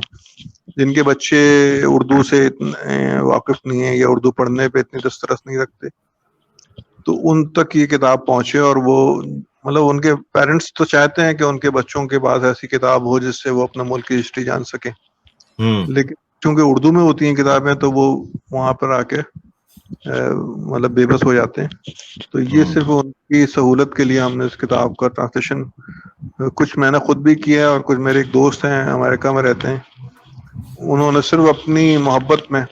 [SPEAKER 2] جن کے بچے اردو سے اتنے واقف نہیں ہیں یا اردو پڑھنے پہ اتنی دسترس نہیں رکھتے، تو ان تک یہ کتاب پہنچے. اور وہ مطلب ان کے پیرنٹس تو چاہتے ہیں کہ ان کے بچوں کے پاس ایسی کتاب ہو جس سے وہ اپنے ملک کی ہسٹری جان سکیں، لیکن چونکہ اردو میں ہوتی ہیں کتابیں تو وہ وہاں پر آ کے مطلب بے بس ہو جاتے ہیں. تو یہ صرف ان کی سہولت کے لیے ہم نے اس کتاب کا ٹرانسلیشن کچھ میں نے خود بھی کیا ہے، اور کچھ میرے ایک دوست ہیں امریکہ میں رہتے ہیں، انہوں نے صرف اپنی محبت میں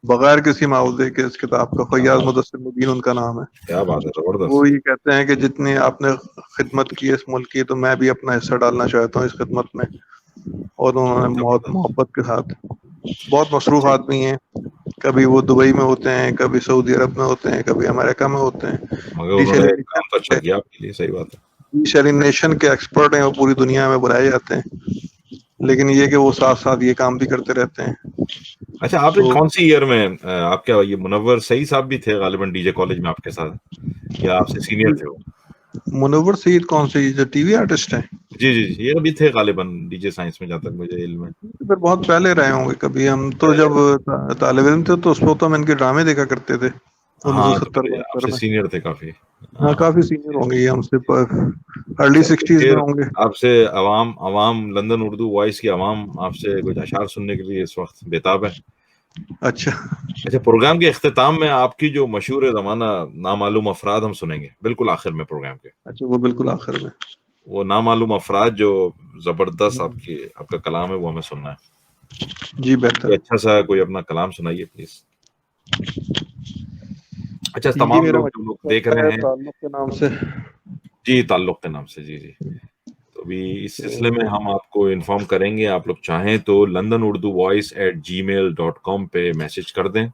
[SPEAKER 2] بغیر کسی معاوضے کے اس کتاب کا، فیاض مدثر مبین ان کا نام ہے،
[SPEAKER 1] کیا بات ہے، زبردست.
[SPEAKER 2] وہ یہ کہتے ہیں کہ جتنی آپ نے خدمت کی ہے اس ملک کی، تو میں بھی اپنا حصہ ڈالنا چاہتا ہوں اس خدمت میں. اور انہوں نے بہت محبت کے ساتھ، بہت مصروف آدمی ہیں، کبھی وہ دبئی میں ہوتے ہیں، کبھی سعودی عرب میں ہوتے ہیں، کبھی امریکہ میں ہوتے ہیں.
[SPEAKER 1] مگر انہوں نے کام تو اچھا کیا آپ کے لیے، صحیح بات ہے.
[SPEAKER 2] ڈیسیلینیشن کے ایکسپرٹ ہیں، وہ پوری دنیا میں بلائے جاتے ہیں، لیکن یہ کہ وہ ساتھ ساتھ یہ کام بھی کرتے رہتے ہیں.
[SPEAKER 1] اچھا، آپ کون سی ایئر میں، آپ کیا یہ منور سعید صاحب بھی تھے غالباً ڈی جے کالج میں آپ کے ساتھ، یا آپ سے سینئر تھے وہ؟
[SPEAKER 2] منور سعید کون سے، جو ٹی وی آرٹسٹ ہیں؟
[SPEAKER 1] جی جی جی، یہ بھی تھے غالباً ڈی جے سائنس میں، جہاں تک مجھے علم ہے.
[SPEAKER 2] پھر بہت پہلے رہے ہوں گے. کبھی ہم تو جب طالب علم تھے تو اس وقت ہم ان کے ڈرامے دیکھا کرتے تھے،
[SPEAKER 1] ہاں، تو
[SPEAKER 2] 1970
[SPEAKER 1] آپ سے
[SPEAKER 2] میں.
[SPEAKER 1] سینئر تھے کافی.
[SPEAKER 2] ہاں کافی سینئر ہوں گے یہ ہم سے، ارلی 60s میں ہوں گے.
[SPEAKER 1] آپ سے عوام لندن اردو وائس کی عوام آپ سے کچھ اشعار سننے کے لیے اس وقت بےتاب ہے.
[SPEAKER 2] اچھا،
[SPEAKER 1] پروگرام کے اختتام میں آپ کی جو مشہور زمانہ نامعلوم افراد ہم سنیں گے بالکل آخر میں پروگرام کے.
[SPEAKER 2] اچھا، وہ بالکل آخر میں
[SPEAKER 1] وہ نامعلوم افراد جو زبردست آپ کا کلام ہے وہ ہمیں سننا ہے.
[SPEAKER 2] جی بہتر.
[SPEAKER 1] اچھا سا کوئی اپنا کلام سنائیے پلیز. اچھا،
[SPEAKER 2] یہ
[SPEAKER 1] تمام
[SPEAKER 2] میرا
[SPEAKER 1] لوگ جو لوگ دیکھ رہے ہیں،
[SPEAKER 2] تعلق کے نام سے.
[SPEAKER 1] جی تعلق کے نام سے، جی جی. تو ابھی اس سلسلے میں ہم آپ کو انفارم کریں گے، آپ لوگ چاہیں تو LondonUrduVoice@gmail.com پہ میسج کر دیں،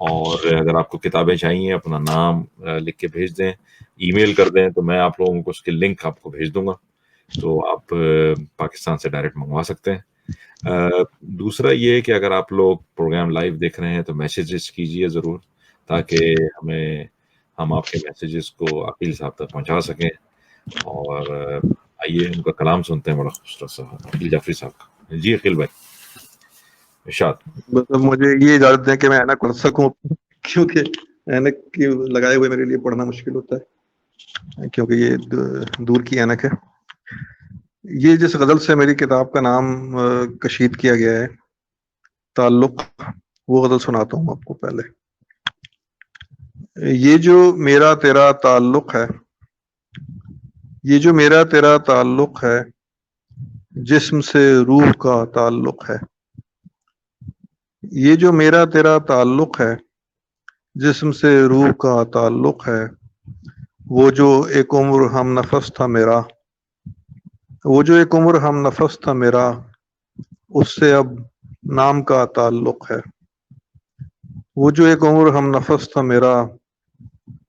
[SPEAKER 1] اور اگر آپ کو کتابیں چاہیے اپنا نام لکھ کے بھیج دیں، ای میل کر دیں، تو میں آپ لوگوں کو اس کے لنک آپ کو بھیج دوں گا، تو آپ پاکستان سے ڈائریکٹ منگوا سکتے ہیں. دوسرا یہ کہ اگر آپ لوگ پروگرام لائیو دیکھ رہے ہیں تو میسیجز کیجیے ضرور، تاکہ ہم آپ کے میسیجز کو عقیل صاحب تک پہنچا سکیں. اور آئیے ان کا کلام سنتے ہیں، بڑا خوبصورت سا عقیل جعفری صاحب کا. جی عقیل بھائی ارشاد.
[SPEAKER 2] مطلب مجھے یہ اجازت دیں کہ میں اینک پڑھ سکوں، کیونکہ اینک کی لگائے ہوئے میرے لیے پڑھنا مشکل ہوتا ہے، کیونکہ یہ دور کی اینک ہے. یہ جس غزل سے میری کتاب کا نام کشید کیا گیا ہے، تعلق، وہ غزل سناتا ہوں آپ کو پہلے. یہ جو میرا تیرا تعلق ہے، یہ جو میرا تیرا تعلق ہے، جسم سے روح کا تعلق ہے. یہ جو میرا تیرا تعلق ہے، جسم سے روح کا تعلق ہے. وہ جو ایک عمر ہم نفس تھا میرا، وہ جو ایک عمر ہم نفس تھا میرا، اس سے اب نام کا تعلق ہے. وہ جو ایک عمر ہم نفس تھا میرا،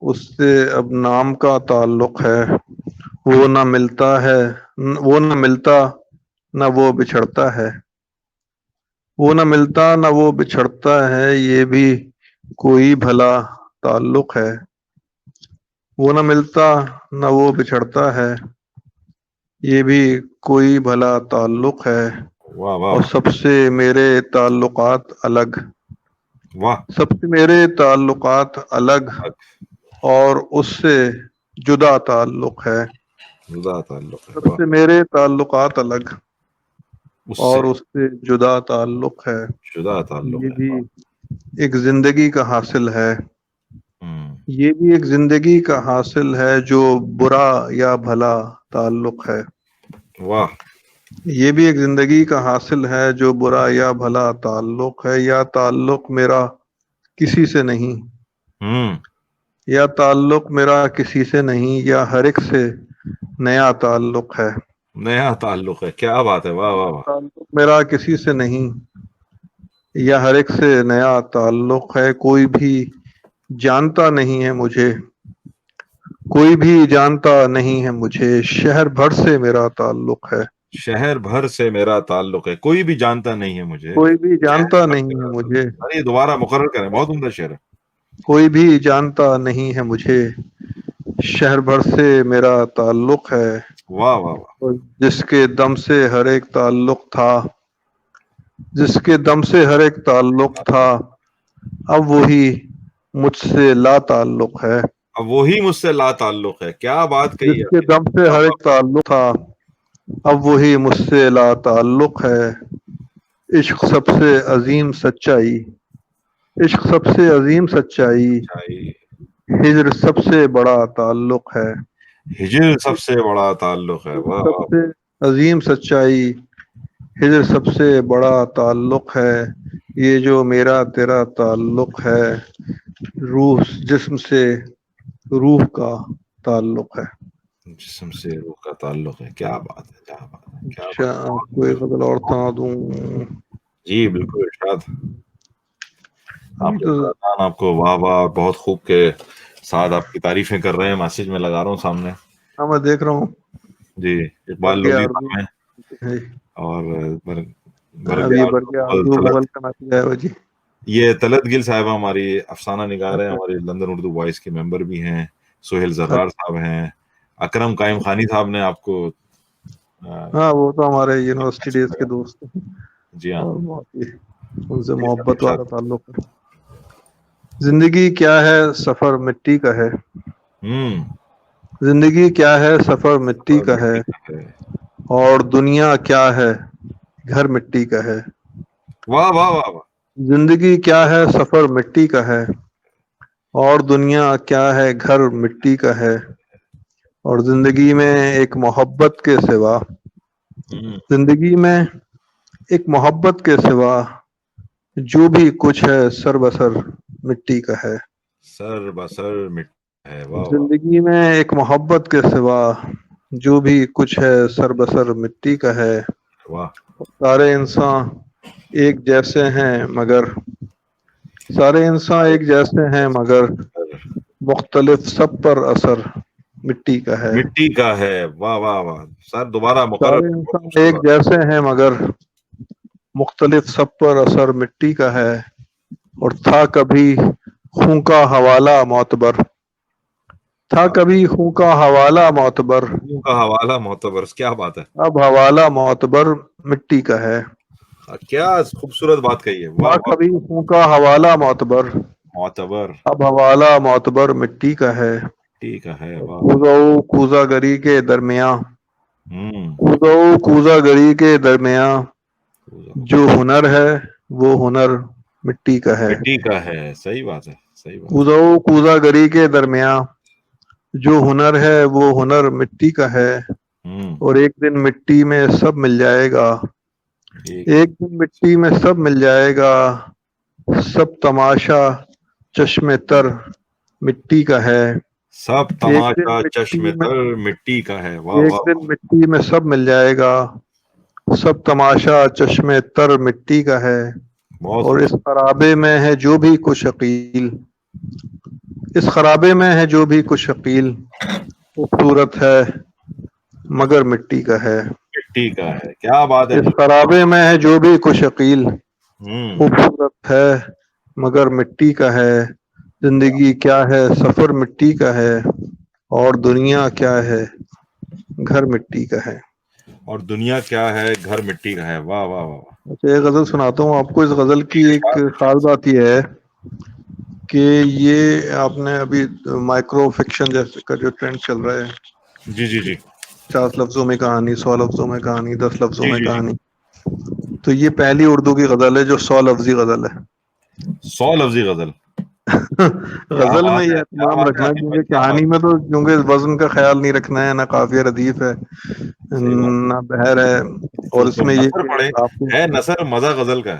[SPEAKER 2] اس سے اب نام کا تعلق ہے. وہ نہ ملتا ہے، وہ نہ ملتا نہ وہ بچھڑتا ہے. وہ نہ ملتا نہ وہ بچھڑتا ہے، یہ بھی کوئی بھلا تعلق ہے. وہ نہ ملتا نہ وہ بچھڑتا ہے، یہ بھی کوئی بھلا تعلق ہے.
[SPEAKER 1] واہ واہ
[SPEAKER 2] اور سب سے میرے تعلقات الگ،
[SPEAKER 1] واہ.
[SPEAKER 2] سب سے میرے تعلقات الگ، اور اس سے جدا تعلق ہے.
[SPEAKER 1] جدا تعلق ہے.
[SPEAKER 2] سب سے میرے تعلقات الگ،
[SPEAKER 1] اس
[SPEAKER 2] اور
[SPEAKER 1] سے
[SPEAKER 2] اس سے جدا تعلق ہے.
[SPEAKER 1] جدا تعلق
[SPEAKER 2] یہ
[SPEAKER 1] ہے.
[SPEAKER 2] بھی ایک زندگی کا حاصل ہے،
[SPEAKER 1] ہم.
[SPEAKER 2] یہ بھی ایک زندگی کا حاصل ہے، جو برا یا بھلا تعلق ہے.
[SPEAKER 1] واہ.
[SPEAKER 2] یہ بھی ایک زندگی کا حاصل ہے، جو برا یا بھلا تعلق ہے. یا تعلق میرا کسی سے نہیں،
[SPEAKER 1] ہم.
[SPEAKER 2] یا تعلق میرا کسی سے نہیں، یا ہر ایک سے نیا تعلق ہے.
[SPEAKER 1] نیا تعلق ہے. کیا بات ہے. واہ واہ واہ.
[SPEAKER 2] تعلق میرا کسی سے نہیں، یا ہر ایک سے نیا تعلق ہے. کوئی بھی جانتا نہیں ہے مجھے، کوئی بھی جانتا نہیں ہے مجھے، شہر بھر سے میرا تعلق ہے.
[SPEAKER 1] شہر بھر سے میرا تعلق ہے. کوئی بھی جانتا نہیں ہے مجھے،
[SPEAKER 2] کوئی بھی جانتا
[SPEAKER 1] شہر بھر سے
[SPEAKER 2] نہیں ہے
[SPEAKER 1] میرا
[SPEAKER 2] مجھے،
[SPEAKER 1] تعلق. ارے دوبارہ مقرر کریں، بہت عمدہ شعر ہے.
[SPEAKER 2] کوئی بھی جانتا نہیں ہے مجھے، شہر بھر سے میرا تعلق ہے.
[SPEAKER 1] واہ واہ واہ.
[SPEAKER 2] اور جس کے دم سے ہر ایک تعلق تھا، جس کے دم سے ہر ایک تعلق تھا، اب وہی مجھ سے لا تعلق ہے.
[SPEAKER 1] اب وہی مجھ سے لا تعلق ہے. کیا بات کہی
[SPEAKER 2] جس
[SPEAKER 1] ہے.
[SPEAKER 2] کے دم سے ہر ایک تعلق تھا، اب وہی مجھ سے لا تعلق ہے. عشق سب سے عظیم سچائی، عشق سب سے عظیم سچائی، ہجر سب سے بڑا تعلق ہے.
[SPEAKER 1] ہجر سب سے بڑا تعلق ہے. واہ
[SPEAKER 2] سب
[SPEAKER 1] واہ.
[SPEAKER 2] سے عظیم سچائی، ہجر سب سے بڑا تعلق ہے. یہ جو میرا تیرا تعلق ہے، روح جسم سے روح کا تعلق ہے.
[SPEAKER 1] جسم سے روح کا تعلق ہے. کیا بات ہے. کیا بات ہے. کیا
[SPEAKER 2] اچھا،
[SPEAKER 1] بات
[SPEAKER 2] آپ کو ایک غزل اور سنا دوں؟
[SPEAKER 1] ہے. جی بالکل ارشاد. آپ کو واہ واہ، بہت خوب کے ساتھ آپ کی تعریفیں کر رہے ہیں. میسج میں لگا رہا ہوں سامنے.
[SPEAKER 2] ہاں میں دیکھ رہا ہوں.
[SPEAKER 1] جی اقبال لودھی صاحب ہیں، اور
[SPEAKER 2] اب یہ بڑھ گیا اردو بغل کا میسج آیا ہوا جی.
[SPEAKER 1] یہ طلعت گل صاحبہ ہماری افسانہ نگار ہے، ہماری لندن اردو وائس کے ممبر بھی ہیں. سہیل زرار صاحب ہیں. اکرم قائم خانی صاحب نے آپ کو،
[SPEAKER 2] ہاں وہ تو ہمارے یونیورسٹی ڈیز کے دوست ہیں،
[SPEAKER 1] جی ہاں،
[SPEAKER 2] اور بہت ہی ان سے محبت والا تعلق ہے. زندگی کیا ہے سفر مٹی کا ہے، زندگی کیا ہے سفر مٹی کا ہے، اور دنیا کیا ہے گھر مٹی کا ہے.
[SPEAKER 1] واہ واہ واہ واہ.
[SPEAKER 2] زندگی کیا ہے سفر مٹی کا ہے، اور دنیا کیا ہے گھر مٹی کا ہے. اور زندگی میں ایک محبت کے سوا، زندگی میں ایک محبت کے سوا جو بھی کچھ ہے سر بسر مٹی کا ہے.
[SPEAKER 1] سر بسر مٹی ہے. واہ واہ.
[SPEAKER 2] زندگی میں ایک محبت کے سوا جو بھی کچھ ہے سر بسر مٹی کا ہے.
[SPEAKER 1] واہ.
[SPEAKER 2] سارے انسان ایک جیسے ہیں مگر، سارے انسان ایک جیسے ہیں مگر، مختلف سب پر اثر مٹی کا ہے.
[SPEAKER 1] مٹی کا ہے. واہ واہ واہ. سر دوبارہ مقرر.
[SPEAKER 2] سارے انسان ایک جیسے ہیں مگر، مختلف سب پر اثر مٹی کا ہے. اور تھا کبھی خوں کا حوالہ معتبر، تھا کبھی خوں کا حوالہ معتبر،
[SPEAKER 1] خوں کا حوالہ معتبر، کیا بات ہے،
[SPEAKER 2] اب حوالہ معتبر مٹی کا ہے.
[SPEAKER 1] کیا خوبصورت بات کہی ہے، واہ
[SPEAKER 2] تھا
[SPEAKER 1] واہ.
[SPEAKER 2] کبھی خوں کا حوالہ معتبر،
[SPEAKER 1] معتبر
[SPEAKER 2] اب حوالہ معتبر مٹی کا ہے.
[SPEAKER 1] ٹھیک ہے، واہ.
[SPEAKER 2] کوزہ کوزہ گری کے درمیاں،
[SPEAKER 1] ہوں.
[SPEAKER 2] کوزہ گری کے درمیاں جو ہنر ہے وہ ہنر مٹی کا ہے.
[SPEAKER 1] مٹی کا ہے، صحیح بات ہے، صحیح بات.
[SPEAKER 2] کوزہ گری کے درمیاں جو ہنر ہے وہ ہنر مٹی کا ہے.
[SPEAKER 1] ہوں.
[SPEAKER 2] اور ایک دن مٹی میں سب مل جائے گا،
[SPEAKER 1] ایک
[SPEAKER 2] ایک دن مٹی میں سب مل جائے گا، سب تماشا چشم تر مٹی کا ہے.
[SPEAKER 1] سب
[SPEAKER 2] ایک دن
[SPEAKER 1] تماشا
[SPEAKER 2] مٹی
[SPEAKER 1] چشم
[SPEAKER 2] میں
[SPEAKER 1] تر مٹی کا ہے، واہ
[SPEAKER 2] ایک
[SPEAKER 1] واہ.
[SPEAKER 2] دن مٹی میں سب مل جائے گا، سب تماشا چشم تر مٹی کا ہے.
[SPEAKER 1] بہت
[SPEAKER 2] اور اس
[SPEAKER 1] خوب.
[SPEAKER 2] خرابے میں ہے جو بھی کچھ عقیل، اس خرابے میں ہے جو بھی کچھ عقیل، خوبصورت ہے مگر مٹی کا ہے.
[SPEAKER 1] مٹی کا ہے، کیا بات ہے.
[SPEAKER 2] اس خرابے میں ہے جو بھی کچھ عقیل،
[SPEAKER 1] ہوں.
[SPEAKER 2] خوبصورت ہے مگر مٹی کا ہے. زندگی کیا ہے سفر مٹی کا ہے، اور دنیا کیا ہے گھر مٹی کا ہے.
[SPEAKER 1] اور دنیا کیا ہے گھر مٹی کا ہے، واہ واہ واہ.
[SPEAKER 2] اچھا ایک غزل سناتا ہوں آپ کو. اس غزل کی ایک خاص بات یہ ہے کہ یہ آپ نے ابھی مائکرو فکشن جیسے کا جو ٹرینڈ چل رہا ہے،
[SPEAKER 1] جی جی جی
[SPEAKER 2] 50 لفظوں میں کہانی، 100 لفظوں میں کہانی، 10 لفظوں
[SPEAKER 1] جی
[SPEAKER 2] میں
[SPEAKER 1] جی جی.
[SPEAKER 2] کہانی، تو یہ پہلی اردو کی غزل ہے جو 100 لفظی غزل ہے.
[SPEAKER 1] 100 لفظی غزل. کیا
[SPEAKER 2] غزل میں
[SPEAKER 1] بات
[SPEAKER 2] یہ
[SPEAKER 1] ہے، کیا
[SPEAKER 2] اہتمام
[SPEAKER 1] بات ہے
[SPEAKER 2] رکھنا،
[SPEAKER 1] علی بھائی،
[SPEAKER 2] کیونکہ
[SPEAKER 1] کیا بات
[SPEAKER 2] کہانی میں
[SPEAKER 1] ہے.
[SPEAKER 2] تو کیونکہ وزن کا خیال نہیں رکھنا ہے، نہ قافیہ ردیف ہے،
[SPEAKER 1] صحیح بات.
[SPEAKER 2] نہ بحر ہے. اور
[SPEAKER 1] تو
[SPEAKER 2] اس
[SPEAKER 1] تم
[SPEAKER 2] میں یہ
[SPEAKER 1] نثر
[SPEAKER 2] کہ
[SPEAKER 1] پڑھے.
[SPEAKER 2] آپ کو
[SPEAKER 1] ہے نثر مزہ غزل کا ہے.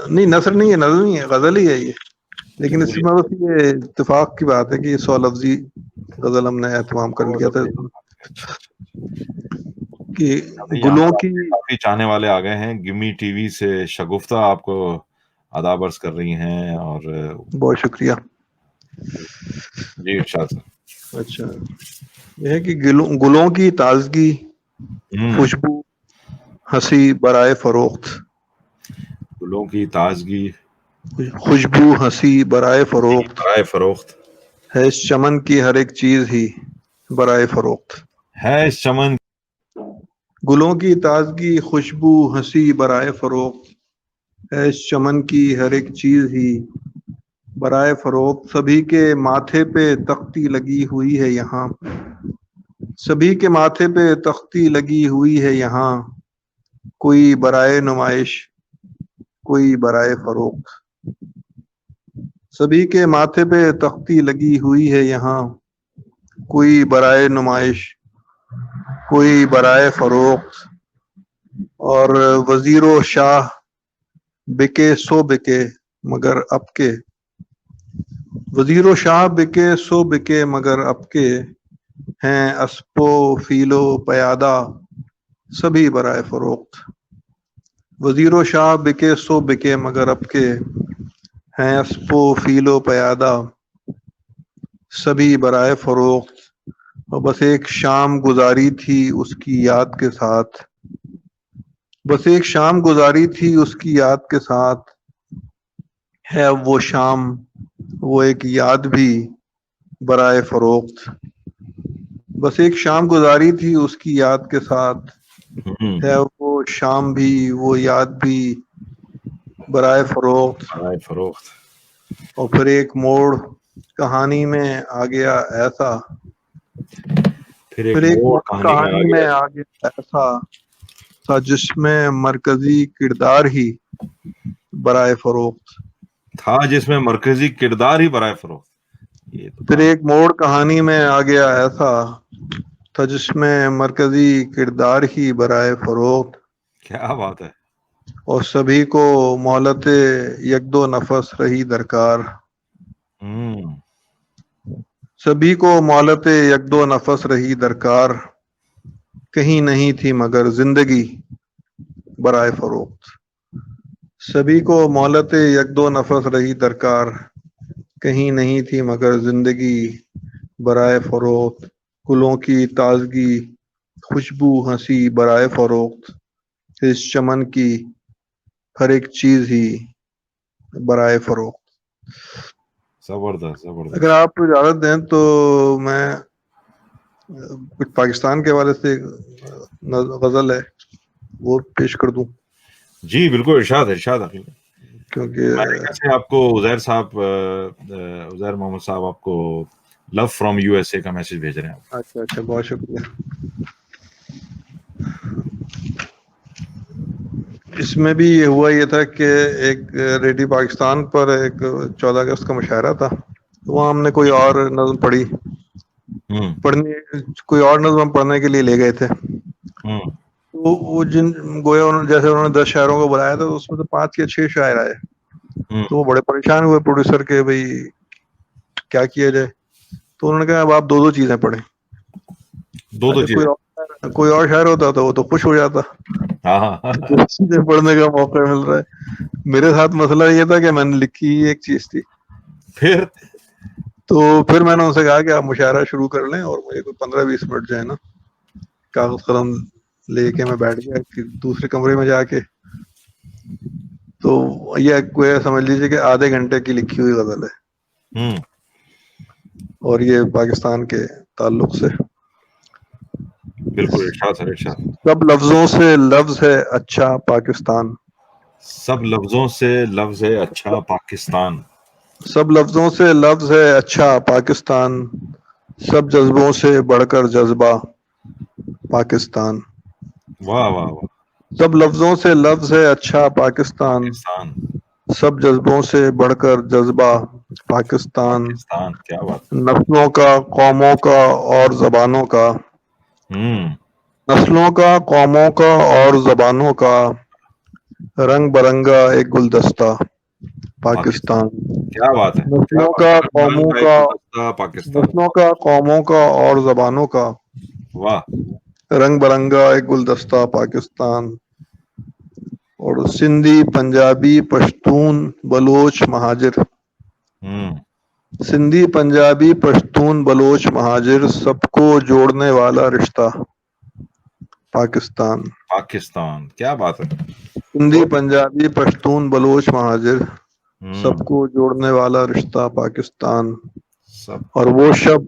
[SPEAKER 2] نہیں نثر نہیں ہے، نظر نہیں ہے، غزل ہی ہے یہ. لیکن اس
[SPEAKER 1] چلیے.
[SPEAKER 2] میں بس یہ اتفاق کی بات ہے کہ یہ 100 لفظی غزل ہم نے اہتمام کر
[SPEAKER 1] 100
[SPEAKER 2] لیا تھا
[SPEAKER 1] لفظی. اچھا اچھا.
[SPEAKER 2] کہ
[SPEAKER 1] ابھی یہاں
[SPEAKER 2] گلوں
[SPEAKER 1] پر آپ
[SPEAKER 2] کی.
[SPEAKER 1] کے کافی چاہنے والے آ گئے ہیں. گمی ٹی وی سے شگفتہ آپ کو آداب عرض کر رہی ہیں. اور
[SPEAKER 2] بہت شکریہ.
[SPEAKER 1] جی ارشاد سر.
[SPEAKER 2] اچھا یہ ہے کہ گلوں کی تازگی،
[SPEAKER 1] ہوں.
[SPEAKER 2] خوشبو، ہنسی برائے فروخت،
[SPEAKER 1] گلوں کی تازگی،
[SPEAKER 2] خوشبو ہنسی برائے فروخت،
[SPEAKER 1] برائے فروخت،
[SPEAKER 2] ہے اس چمن کی ہر ایک چیز ہی برائے فروخت.
[SPEAKER 1] ہے اس چمن.
[SPEAKER 2] گلوں کی تازگی، خوشبو، ہنسی برائے فروخت، ہے اس چمن کی ہر ایک چیز ہی برائے فروخت. سبھی کے ماتھے پہ تختی لگی ہوئی ہے یہاں، سبھی کے ماتھے پہ تختی لگی ہوئی ہے یہاں، کوئی برائے نمائش کوئی برائے فروخت. سبھی کے ماتھے پہ تختی لگی ہوئی ہے یہاں، کوئی برائے نمائش کوئی برائے فروخت. اور وزیر و شاہ بکے سو بکے مگر اب کے، وزیر و شاہ بکے سو بکے مگر اب کے، ہیں اسپ و فیل و پیادہ سبھی برائے فروخت. وزیر و شاہ بکے سو بکے مگر اب کے، ہیں اسپ و فیل و پیادہ سبھی برائے فروخت. اور بس ایک شام گزاری تھی اس کی یاد کے ساتھ، بس ایک شام گزاری تھی اس کی یاد کے ساتھ، ہے اب وہ شام وہ ایک یاد بھی برائے فروخت. بس ایک شام گزاری تھی اس کی یاد کے ساتھ، ہے وہ شام بھی وہ یاد بھی برائے فروخت.
[SPEAKER 1] برائے فروخت.
[SPEAKER 2] اور پھر ایک موڑ کہانی میں آ گیا ایسا، پھر ایک موڑ کہانی میں آ گیا ایسا تھا جس میں مرکزی کردار ہی برائے فروخت.
[SPEAKER 1] تھا جس میں مرکزی کردار ہی برائے فروخت. یہ تو
[SPEAKER 2] پھر
[SPEAKER 1] کہانی.
[SPEAKER 2] ایک موڑ کہانی میں آ گیا ایسا تھا جس میں مرکزی کردار ہی برائے فروخت.
[SPEAKER 1] کیا بات ہے.
[SPEAKER 2] اور سبھی کو مہلت یک دو نفس رہی درکار،
[SPEAKER 1] ہوں.
[SPEAKER 2] سبھی کو مہلت یک دو نفس رہی درکار، کہیں نہیں تھی مگر زندگی برائے فروخت. سبھی کو مہلت یک دو نفس رہی درکار، کہیں نہیں تھی مگر زندگی برائے فروخت. گلوں کی تازگی، خوشبو، ہنسی برائے فروخت، اس چمن کی ہر ایک چیز ہی برائے فروخت.
[SPEAKER 1] زبردست زبردست.
[SPEAKER 2] اگر آپ اجازت دیں تو میں کچھ پاکستان کے حوالے سے غزل ہے وہ پیش کر دوں.
[SPEAKER 1] جی بالکل، ارشاد ارشاد.
[SPEAKER 2] کیونکہ
[SPEAKER 1] امریکہ سے آپ کو عزیر صاحب، عزیر محمد صاحب آپ کو لو فرام یو ایس اے کا میسج بھیج رہے ہیں.
[SPEAKER 2] اچھا اچھا، بہت شکریہ. اس میں بھی یہ ہوا یہ تھا کہ ایک ریڈیو پاکستان پر ایک 14 اگست کا مشاعرہ تھا، وہاں ہم نے کوئی اور نظم کوئی اور نظم ہم پڑھنے کے لیے لے گئے تھے. وہ گویا جیسے انہوں نے 10 شاعروں کو بلایا تھا، اس میں تو 5 یا 6 شاعر آئے. تو وہ بڑے پریشان ہوئے پروڈیوسر کے، بھائی کیا کیا جائے. تو انہوں نے کہا اب آپ 2 چیزیں پڑھیں. کوئی اور شاعر ہوتا تو وہ تو خوش ہو جاتا، چیزیں پڑھنے کا موقع مل رہا ہے. میرے ساتھ مسئلہ یہ تھا کہ میں نے لکھی ایک چیز تھی. پھر میں نے ان سے کہا کہ آپ مشاعرہ شروع کر لیں اور مجھے کوئی 15-20 منٹ جو ہے نا کاغذ قلم لے کے میں بیٹھ گیا کہ دوسرے کمرے میں جا کے. تو یہ سمجھ لیجیے کہ آدھے گھنٹے کی لکھی ہوئی غزل ہے، اور یہ پاکستان کے تعلق سے.
[SPEAKER 1] بالکل ارشاد سر، ارشاد.
[SPEAKER 2] سب لفظوں سے لفظ ہے اچھا پاکستان.
[SPEAKER 1] سب لفظوں سے لفظ ہے اچھا پاکستان.
[SPEAKER 2] سب لفظوں سے لفظ ہے اچھا پاکستان. سب جذبوں سے بڑھ کر جذبہ پاکستان.
[SPEAKER 1] واہ واہ واہ.
[SPEAKER 2] سب لفظوں سے لفظ ہے اچھا پاکستان. سب جذبوں سے بڑھ کر جذبہ پاکستان.
[SPEAKER 1] کیا بات.
[SPEAKER 2] نسلوں کا، قوموں کا اور زبانوں کا. نسلوں کا، قوموں کا اور زبانوں کا رنگ برنگا ایک گلدستہ پاکستان.
[SPEAKER 1] کیا بات ہے.
[SPEAKER 2] نسلوں کا، قوموں کا، نسلوں کا، قوموں کا اور زبانوں کا
[SPEAKER 1] واہ
[SPEAKER 2] رنگ برنگا ایک گلدستہ پاکستان. اور سندھی، پنجابی، پشتون، بلوچ، مہاجر. سندھی، پنجابی، پشتون، بلوچ، مہاجر سب کو جوڑنے والا رشتہ پاکستان.
[SPEAKER 1] پاکستان کیا بات ہے.
[SPEAKER 2] سندھی، پنجابی، پشتون، بلوچ، مہاجر سب کو جوڑنے والا رشتہ پاکستان. اور وہ شب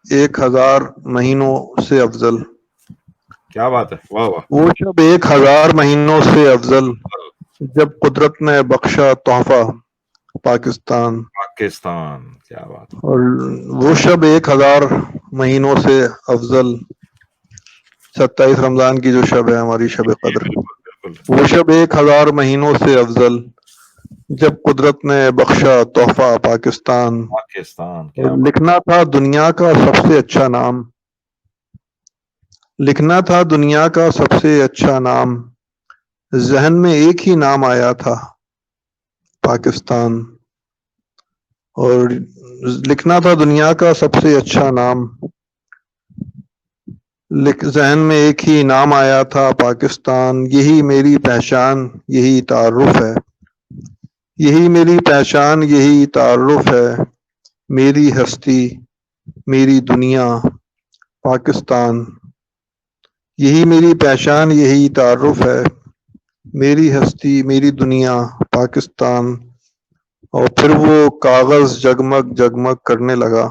[SPEAKER 2] 1000 مہینوں سے افضل.
[SPEAKER 1] کیا بات ہے. واہ واہ.
[SPEAKER 2] وہ شب 1000 مہینوں سے افضل جب قدرت نے بخشا تحفہ پاکستان.
[SPEAKER 1] پاکستان کیا بات.
[SPEAKER 2] اور وہ شب 1000 مہینوں سے افضل 27 رمضان کی جو شب ہے ہماری شب قدر، وہ شب 1000 مہینوں سے افضل جب قدرت نے بخشا تحفہ پاکستان. اور لکھنا تھا دنیا کا سب سے اچھا نام. لکھنا تھا دنیا کا سب سے اچھا نام. ذہن میں ایک ہی نام آیا تھا پاکستان. اور لکھنا تھا دنیا کا سب سے اچھا نام. ذہن میں ایک ہی نام آیا تھا پاکستان. یہی میری پہچان، یہی تعارف ہے. یہی میری پہچان، یہی تعارف ہے. میری ہستی، میری دنیا پاکستان. یہی میری پہچان، یہی تعارف ہے. میری ہستی، میری دنیا پاکستان. اور پھر وہ کاغذ جگمگ جگمگ کرنے لگا.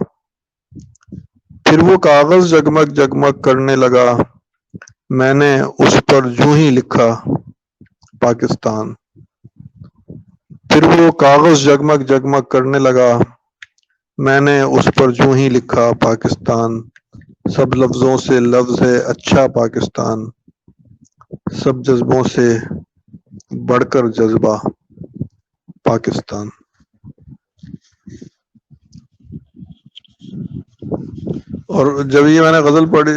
[SPEAKER 2] پھر وہ کاغذ جگمگ جگمگ کرنے لگا. میں نے اس پر یوں ہی لکھا پاکستان. پھر وہ کاغذ جگمگ جگمگ کرنے لگا. میں نے اس پر یوں ہی لکھا پاکستان. سب لفظوں سے لفظ ہے اچھا پاکستان. سب جذبوں سے بڑھ کر جذبہ پاکستان. اور جب یہ میں نے غزل پڑھی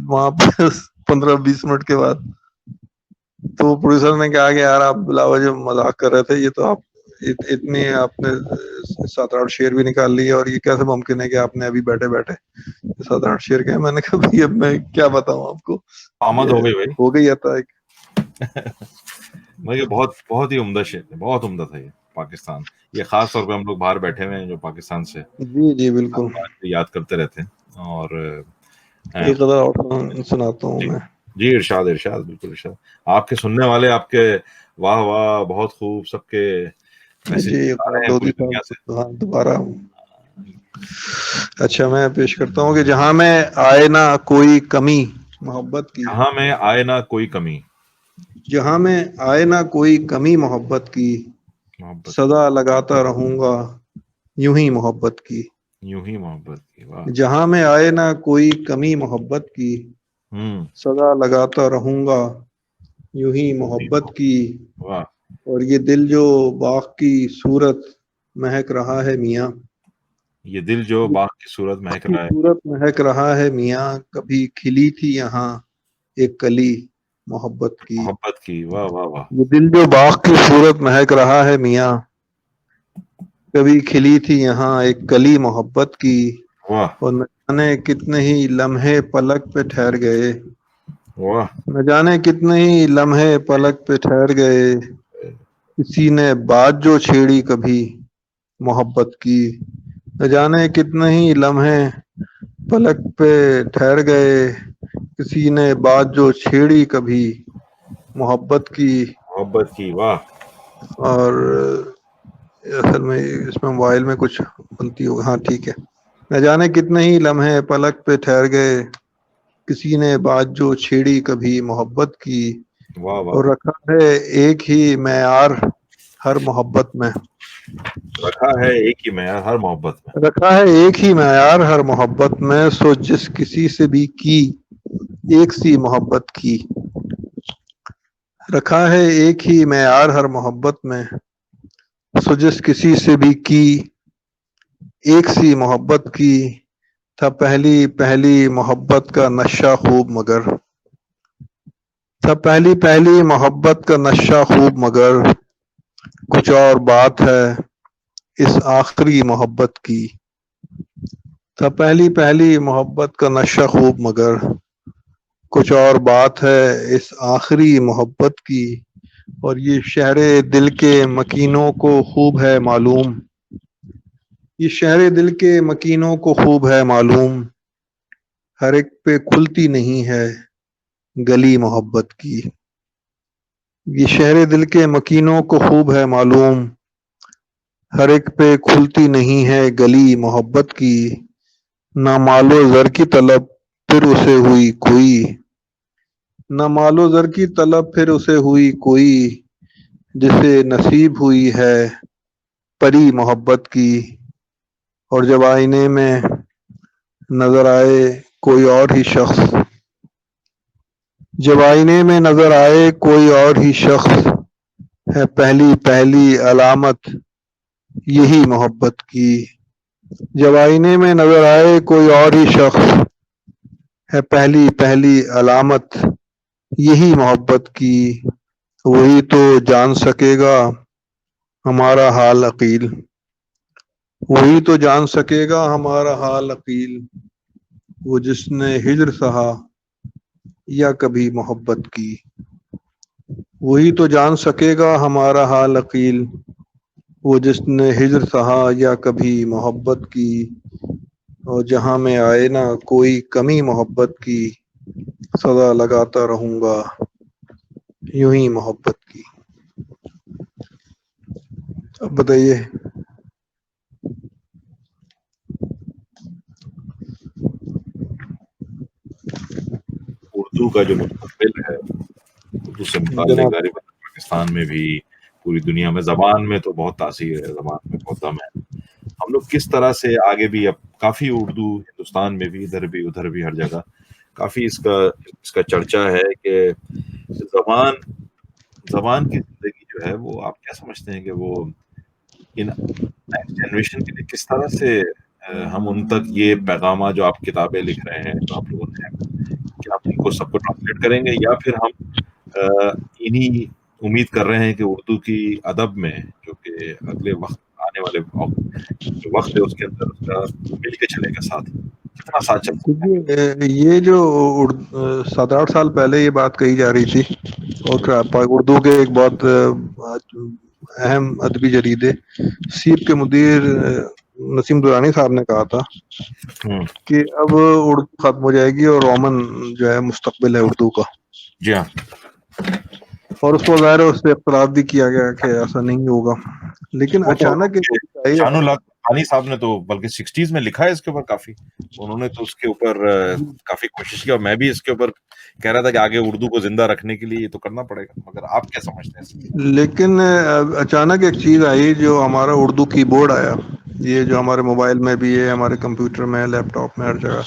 [SPEAKER 2] وہاں پہ 15-20 منٹ کے بعد، تو پروڈیوسر نے کہا کہ یار آپ بلا وجہ مذاق کر رہے تھے، یہ تو آپ اتنی آپ نے 7-8 شعر بھی نکال لیے، اور یہ کیسے ممکن ہے کہ آپ نے ابھی بیٹھے بیٹھے 7-8 شعر کہے. میں نے کہا بھائی اب میں کیا بتاؤں آپ کو،
[SPEAKER 1] آمد ہو گئی بھائی.
[SPEAKER 2] ہو گئی تھا ایک
[SPEAKER 1] مجھے بہت ہی عمدہ شعر ہے، بہت عمدہ تھا یہ پاکستان. یہ خاص طور پہ ہم لوگ باہر بیٹھے ہوئے ہیں جو پاکستان سے
[SPEAKER 2] جی بالکل
[SPEAKER 1] یاد کرتے رہتے ہیں. اور
[SPEAKER 2] ایک قدر اور سناتا ہوں میں.
[SPEAKER 1] جی ارشاد ارشاد بالکل ارشاد. آپ کے سننے والے آپ کے واہ واہ بہت خوب سب کے
[SPEAKER 2] جی دوبارہ اچھا میں پیش کرتا ہوں کہ جہاں میں آئے نہ کوئی کمی محبت کی،
[SPEAKER 1] جہاں میں آئے نہ کوئی کمی
[SPEAKER 2] جہاں میں آئے نہ کوئی کمی محبت کی،
[SPEAKER 1] محبت
[SPEAKER 2] سدا لگاتا رہوں گا یوں ہی محبت کی،
[SPEAKER 1] یوں ہی محبت کی. واہ.
[SPEAKER 2] جہاں میں آئے نہ کوئی کمی محبت کی، سدا لگاتا رہوں گا یوں ہی محبت کی.
[SPEAKER 1] واہ.
[SPEAKER 2] اور یہ دل جو باغ کی صورت مہک رہا ہے میاں،
[SPEAKER 1] یہ دل جو باغ کی صورت مہک
[SPEAKER 2] کی
[SPEAKER 1] رہا ہے.
[SPEAKER 2] صورت مہک رہا ہے میاں، کبھی کھلی تھی یہاں ایک کلی محبت کی.
[SPEAKER 1] محبت کی. واہ واہ واہ.
[SPEAKER 2] یہ دل جو باغ کی صورت مہک رہا ہے میاں، کبھی کھلی تھی یہاں ایک کلی محبت کی.
[SPEAKER 1] واہ
[SPEAKER 2] اور نہ جانے کتنے ہی لمحے پلک پہ ٹھہر گئے،
[SPEAKER 1] واہ.
[SPEAKER 2] نہ جانے کتنے ہی لمحے پلک پہ ٹھہر گئے، کسی نے بات جو چھیڑی کبھی محبت کی. نہ جانے کتنے ہی لمحے پلک پہ ٹھہر گئے، کسی نے بات جو چھیڑی کبھی محبت کی.
[SPEAKER 1] محبت کی. واہ.
[SPEAKER 2] اور اصل میں اس میں موبائل میں کچھ غلطی ہو، ہاں ٹھیک ہے. نہ جانے کتنے ہی لمحے پلک پہ ٹھہر گئے، کسی نے بات جو چھیڑی کبھی محبت کی.
[SPEAKER 1] واہ واہ.
[SPEAKER 2] اور رکھا ہے ایک ہی معیار ہر محبت میں،
[SPEAKER 1] رکھا ہے ایک ہی معیار ہر محبت میں.
[SPEAKER 2] رکھا ہے ایک ہی معیار ہر محبت میں، سو جس کسی سے بھی کی ایک سی محبت کی. رکھا ہے ایک ہی معیار ہر محبت میں، سو جس کسی سے بھی کی ایک سی محبت کی. تھا پہلی پہلی محبت کا نشہ خوب مگر، تھا پہلی پہلی محبت کا نشہ خوب مگر، کچھ اور بات ہے اس آخری محبت کی. تھا پہلی پہلی محبت کا نشہ خوب مگر، کچھ اور بات ہے اس آخری محبت کی. اور یہ شہر دل کے مکینوں کو خوب ہے معلوم، یہ شہر دل کے مکینوں کو خوب ہے معلوم، ہر ایک پہ کھلتی نہیں ہے گلی محبت کی. یہ شہر دل کے مکینوں کو خوب ہے معلوم، ہر ایک پہ کھلتی نہیں ہے گلی محبت کی. نہ مال و زر کی طلب پھر اسے ہوئی کوئی، نہ مال و زر کی طلب پھر اسے ہوئی کوئی، جسے نصیب ہوئی ہے پری محبت کی. اور جب آئینے میں نظر آئے کوئی اور ہی شخص، جب آئینے میں نظر آئے کوئی اور ہی شخص، ہے پہلی پہلی علامت یہی محبت کی. جب آئینے میں نظر آئے کوئی اور ہی شخص، ہے پہلی پہلی علامت یہی محبت کی. وہی تو جان سکے گا ہمارا حال عقیل، وہی تو جان سکے گا ہمارا حال عقیل، وہ جس نے ہجر سہا یا کبھی محبت کی. وہی تو جان سکے گا ہمارا حال عقیل، وہ جس نے ہجر سہا یا کبھی محبت کی. اور جہاں میں آئے نہ کوئی کمی محبت کی، سدا لگاتا رہوں گا یوں ہی محبت کی. اب بتائیے.
[SPEAKER 1] اردو کا جو مستقبل ہے، اردو سے متعلق
[SPEAKER 2] جناب
[SPEAKER 1] غالباً پاکستان میں بھی پوری دنیا میں زبان میں تو بہت تاثیر ہے، زبان میں بہت دم ہے. ہم لوگ کس طرح سے آگے بھی، اب کافی اردو ہندوستان میں بھی ادھر بھی ادھر بھی ہر جگہ کافی اس کا چرچا ہے کہ زبان کی زندگی جو ہے وہ آپ کیا سمجھتے ہیں کہ وہ ان نیکسٹ جنریشن کے لیے کس طرح سے ہم ان تک یہ پیغامات جو آپ کتابیں لکھ رہے ہیں، جو آپ لوگوں نے، کیا ہم ان کو سب کو ٹرانسلیٹ کریں گے، یا پھر ہم انہی امید کر رہے ہیں کہ اردو کی ادب میں جو کہ اگلے وقت آنے والے جو وقت ہے اس کے اندر اس کا مل کے چلے گا، ساتھ کتنا ساتھ چل سکتا ہے.
[SPEAKER 2] یہ جو 7-8 سال پہلے یہ بات کہی جا رہی تھی، اور اردو کے ایک بہت اہم ادبی جریدے سیب کے مدیر نسیم درانی صاحب نے کہا تھا کہ اب اردو ختم ہو جائے گی اور رومن جو ہے مستقبل ہے اردو کا.
[SPEAKER 1] جی ہاں.
[SPEAKER 2] اور اس کو ظاہر ہے اس سے اختلاف بھی کیا گیا کہ ایسا نہیں ہوگا، لیکن
[SPEAKER 1] وہ تو
[SPEAKER 2] اچانک
[SPEAKER 1] شان الحق ثانی صاحب نے تو بلکہ 60s میں لکھا ہے اس کے اوپر کافی, انہوں نے تو اس کے اوپر کافی کوشش کی, اور میں بھی اس کے اوپر کہہ رہا تھا کہ آگے اردو کو زندہ رکھنے کے لیے یہ تو کرنا پڑے گا, مگر آپ کیا سمجھتے ہیں اس کی؟
[SPEAKER 2] لیکن اچانک ایک چیز آئی جو ہمارا اردو کی بورڈ آیا, یہ جو ہمارے موبائل میں بھی ہے, ہمارے کمپیوٹر میں, لیپ ٹاپ میں, ہر جگہ.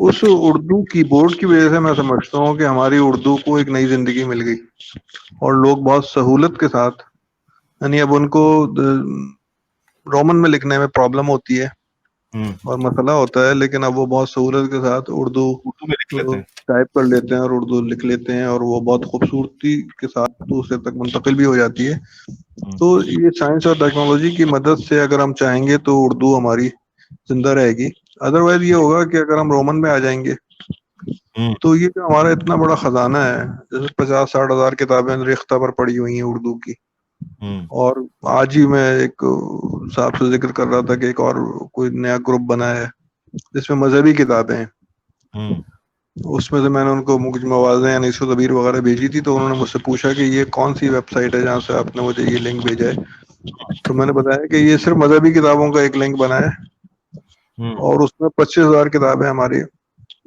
[SPEAKER 2] اس اردو کی بورڈ کی وجہ سے میں سمجھتا ہوں کہ ہماری اردو کو ایک نئی زندگی مل گئی, اور لوگ بہت سہولت کے ساتھ, یعنی اب ان کو رومن میں لکھنے میں پرابلم ہوتی ہے اور مسئلہ ہوتا ہے, لیکن اب وہ بہت سہولت کے ساتھ اردو
[SPEAKER 1] میں لکھ لیتے ہیں.
[SPEAKER 2] ٹائپ کر لیتے ہیں اور اردو لکھ لیتے ہیں, اور وہ بہت خوبصورتی کے ساتھ دوسرے تک منتقل بھی ہو جاتی ہے. تو یہ سائنس اور ٹیکنالوجی کی مدد سے اگر ہم چاہیں گے تو اردو ہماری زندہ رہے گی. ادروائز یہ ہوگا کہ اگر ہم رومن میں آ جائیں گے تو یہ جو ہمارا اتنا بڑا خزانہ ہے, جیسے 50-60 ہزار کتابیں ریختہ پر پڑی ہوئی ہیں اردو کی, اور آج ہی میں ایک صاحب سے ذکر کر رہا تھا کہ ایک اور کوئی نیا گروپ بنا ہے جس میں مذہبی کتابیں ہیں. اس میں سے میں نے ان کو کچھ موازیں یعنی انیس و ضبیر وغیرہ بھیجی تھی, تو انہوں نے مجھ سے پوچھا کہ یہ کون سی ویب سائٹ ہے جہاں سے آپ نے مجھے یہ لنک بھیجا ہے. تو میں نے بتایا کہ یہ صرف مذہبی کتابوں کا ایک لنک بنا ہے, اور اس میں 25,000 کتابیں ہماری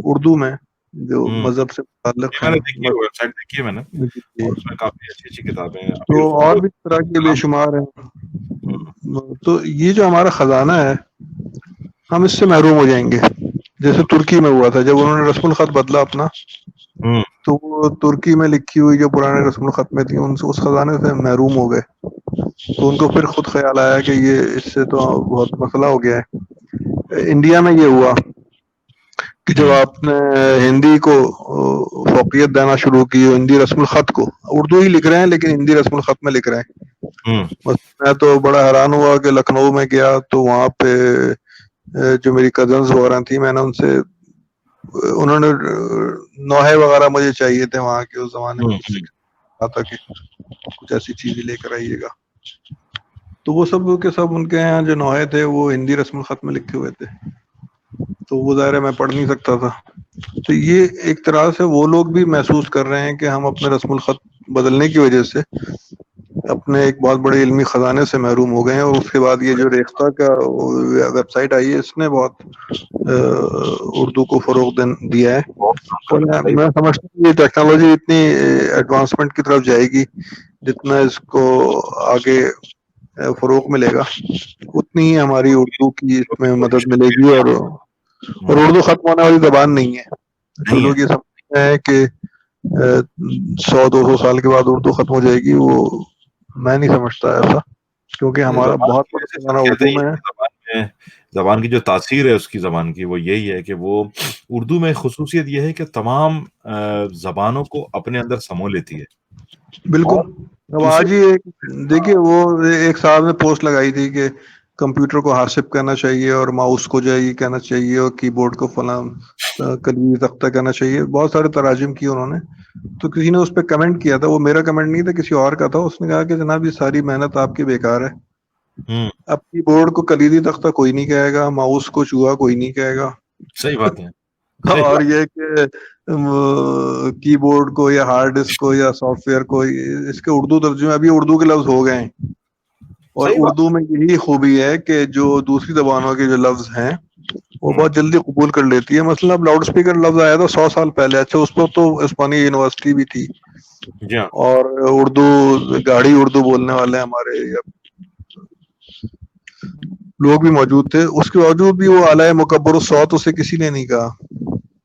[SPEAKER 2] اردو میں جو مذہب سے متعلق
[SPEAKER 1] میں نے
[SPEAKER 2] ہیں.
[SPEAKER 1] دیکھی ہے, ویب سائٹ دیکھی ہے میں نے, اور اس میں کافی اچھی اچھی کتابیں ہیں.
[SPEAKER 2] تو اور بھی طرح کے بے شمار ہیں. تو یہ جو ہمارا خزانہ ہے ہم اس سے محروم ہو جائیں گے, جیسے ترکی میں ہوا تھا جب انہوں نے رسم الخط بدلا اپنا, تو وہ ترکی میں لکھی ہوئی جو پرانے رسم الخط میں تھی ان سے اس خزانے سے محروم ہو گئے. تو ان کو پھر خود خیال آیا کہ یہ اس سے تو بہت مسئلہ ہو گیا ہے. انڈیا میں یہ ہوا کہ جب آپ نے ہندی کو فوقیت دینا شروع کی, ہندی رسم الخط کو, اردو ہی لکھ رہے ہیں لیکن ہندی رسم الخط میں لکھ رہے ہیں. میں تو بڑا حیران ہوا کہ لکھنؤ میں گیا تو وہاں پہ جو میری کزنز وغیرہ تھی, میں نے ان سے, انہوں نے نوحے وغیرہ مجھے چاہیے تھے وہاں کے اس زمانے میں, مجھ سے کہا تھا کہ کچھ ایسی چیزیں لے کر آئیے گا. تو وہ سب کے سب ان کے یہاں جو نوحے تھے وہ ہندی رسم الخط میں لکھے ہوئے تھے, تو وہ ظاہر ہے میں پڑھ نہیں سکتا تھا. تو یہ ایک طرح سے وہ لوگ بھی محسوس کر رہے ہیں کہ ہم اپنے رسم الخط بدلنے کی وجہ سے اپنے ایک بہت بڑے علمی خزانے سے محروم ہو گئے ہیں. اور اس کے بعد یہ جو ریختہ کا ویب سائٹ آئی ہے اس نے بہت اردو کو فروغ دیا ہے. اور میں سمجھتا ہوں یہ ٹیکنالوجی اتنی ایڈوانسمنٹ کی طرف جائے گی, جتنا اس کو آگے فروغ ملے گا اتنی ہی ہماری اردو کی اس میں مدد ملے گی. اور اردو ختم ہونے والی زبان نہیں ہے. جو لوگ یہ سمجھتے ہیں کہ 100-200 سال کے بعد اردو ختم ہو جائے گی, وہ میں نہیں سمجھتا ایسا, کیونکہ ہمارا بہت بڑا خزانہ اردو میں ہے.
[SPEAKER 1] زبان کی جو تاثیر ہے اس کی زبان کی وہ یہی ہے کہ وہ اردو میں خصوصیت یہ ہے کہ تمام زبانوں کو اپنے اندر سمو لیتی ہے.
[SPEAKER 2] بالکل. اب آج ہی دیکھیے وہ ایک صاحب نے پوسٹ لگائی تھی کہ کمپیوٹر کو حاسب کہنا چاہیے اور ماؤس کو جو ہے یہ کہنا چاہیے اور کی بورڈ کو فلاں کلیدی تختہ کہنا چاہیے. بہت سارے تراجم کیے انہوں نے. تو کسی نے اس پہ کمنٹ کیا تھا, وہ میرا کمنٹ نہیں تھا کسی اور کا تھا. اس نے کہا کہ جناب یہ ساری محنت آپ کی بیکار ہے. اب کی بورڈ کو کلیدی تختہ کوئی نہیں کہے گا, ماؤس کو چوہا کوئی نہیں کہے گا.
[SPEAKER 1] صحیح بات ہے.
[SPEAKER 2] اور یہ کہ کی بورڈ کو یا ہارڈ ڈسک کو یا سافٹ ویئر کو, اس کے اردو ترجمے ابھی اردو کے لفظ ہو گئے ہیں. اور اردو میں یہی خوبی ہے کہ جو دوسری زبانوں کے جو لفظ ہیں وہ بہت جلدی قبول کر لیتی ہے. مثلا اب لاؤڈ اسپیکر لفظ آیا تھا 100 سال پہلے, اچھا اس پر تو عثمانی یونیورسٹی بھی تھی اور اردو گاڑی اردو بولنے والے ہمارے لوگ بھی موجود تھے. اس کے باوجود بھی وہ اعلی مکبر الصوت اسے کسی نے نہیں کہا.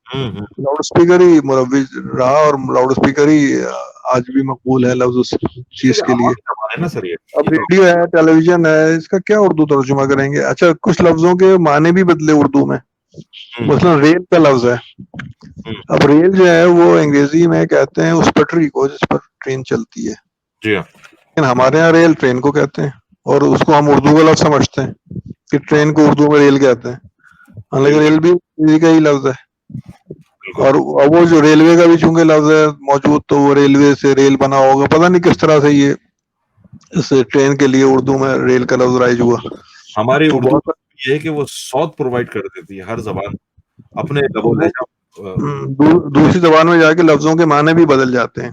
[SPEAKER 2] لاؤڈ اسپیکر ہی مروج رہا, اور لاؤڈ اسپیکر ہی آج بھی مقبول ہے لفظ اس چیز کے لیے. اب ریڈیو ہے, ٹیلی ویژن ہے, اس کا کیا اردو ترجمہ کریں گے؟ اچھا کچھ لفظوں کے معنی بھی بدلے اردو میں. مثلا ریل کا لفظ ہے, اب ریل جو ہے وہ انگریزی میں کہتے ہیں اس پٹری کو جس پر ٹرین چلتی ہے, لیکن ہمارے یہاں ریل ٹرین کو کہتے ہیں, اور اس کو ہم اردو کا لفظ سمجھتے ہیں کہ ٹرین کو اردو میں ریل کہتے ہیں. حالانکہ ریل بھی انگریزی کا ہی لفظ ہے. اور وہ جو ریلوے کا بھی چونکہ لفظ ہے موجود, تو وہ ریلوے سے ریل بنا ہوگا, پتہ نہیں کس طرح سے یہ اس ٹرین کے لیے اردو میں ریل کا لفظ رائج ہوا.
[SPEAKER 1] ہماری
[SPEAKER 2] تو
[SPEAKER 1] اردو یہ ہے کہ وہ صوت پرووائڈ کر دیتی ہے, ہر زبان اپنے لب و لہجہ
[SPEAKER 2] دوسری زبان میں جا کے لفظوں کے معنی بھی بدل جاتے ہیں.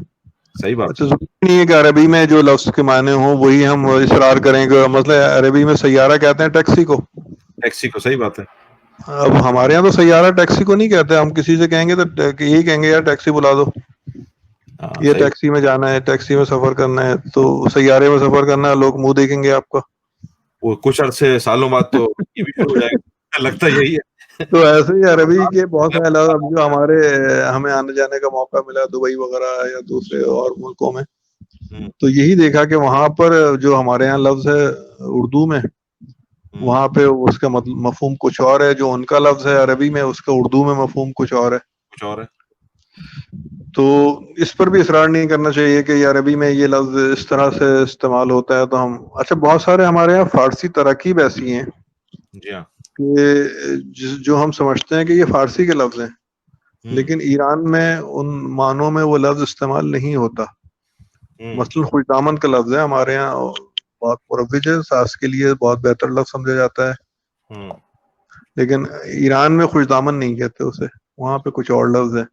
[SPEAKER 1] صحیح بات.
[SPEAKER 2] اچھا ضروری نہیں ہے کہ عربی میں جو لفظ کے معنی ہوں وہی ہم اصرار کریں گے. مثلا عربی میں سیارہ کہتے ہیں ٹیکسی کو.
[SPEAKER 1] ٹیکسی کو. صحیح بات ہے.
[SPEAKER 2] اب ہمارے یہاں تو سیارہ ٹیکسی کو نہیں کہتے. ہم کسی سے کہیں گے تو یہی کہیں گے یار ٹیکسی بلا دو, یہ
[SPEAKER 1] صحیح.
[SPEAKER 2] ٹیکسی میں جانا ہے, ٹیکسی میں سفر کرنا ہے. تو سیارے میں سفر کرنا ہے, لوگ منہ دیکھیں گے آپ کا.
[SPEAKER 1] وہ کچھ عرصے سالوں بعد تو یہ بھی شروع ہو جائے گا, لگتا یہی ہے.
[SPEAKER 2] تو ایسے ہی عربی کے بہت سارے لفظ اب جو ہمیں آنے جانے کا موقع ملا دبئی وغیرہ یا دوسرے اور ملکوں میں, تو یہی دیکھا کہ وہاں پر جو ہمارے یہاں لفظ ہے اردو میں, وہاں پہ اس کا مفہوم کچھ اور ہے. جو ان کا لفظ ہے عربی میں, اس کا اردو میں مفہوم کچھ اور ہے.
[SPEAKER 1] کچھ اور ہے.
[SPEAKER 2] تو اس پر بھی اصرار نہیں کرنا چاہیے کہ یہ عربی میں یہ لفظ اس طرح سے استعمال ہوتا ہے تو ہم. اچھا بہت سارے ہمارے یہاں فارسی تراکیب ایسی ہیں
[SPEAKER 1] جی ہاں.
[SPEAKER 2] کہ جو ہم سمجھتے ہیں کہ یہ فارسی کے لفظ ہیں, لیکن ایران میں ان معنوں میں وہ لفظ استعمال نہیں ہوتا. مثلا خوش دامن کا لفظ ہے ہمارے یہاں, بہت مروج ہے, ساس کے لیے بہت بہتر لفظ سمجھا جاتا ہے, لیکن ایران میں خوش دامن نہیں کہتے اسے, وہاں پہ کچھ اور لفظ ہے.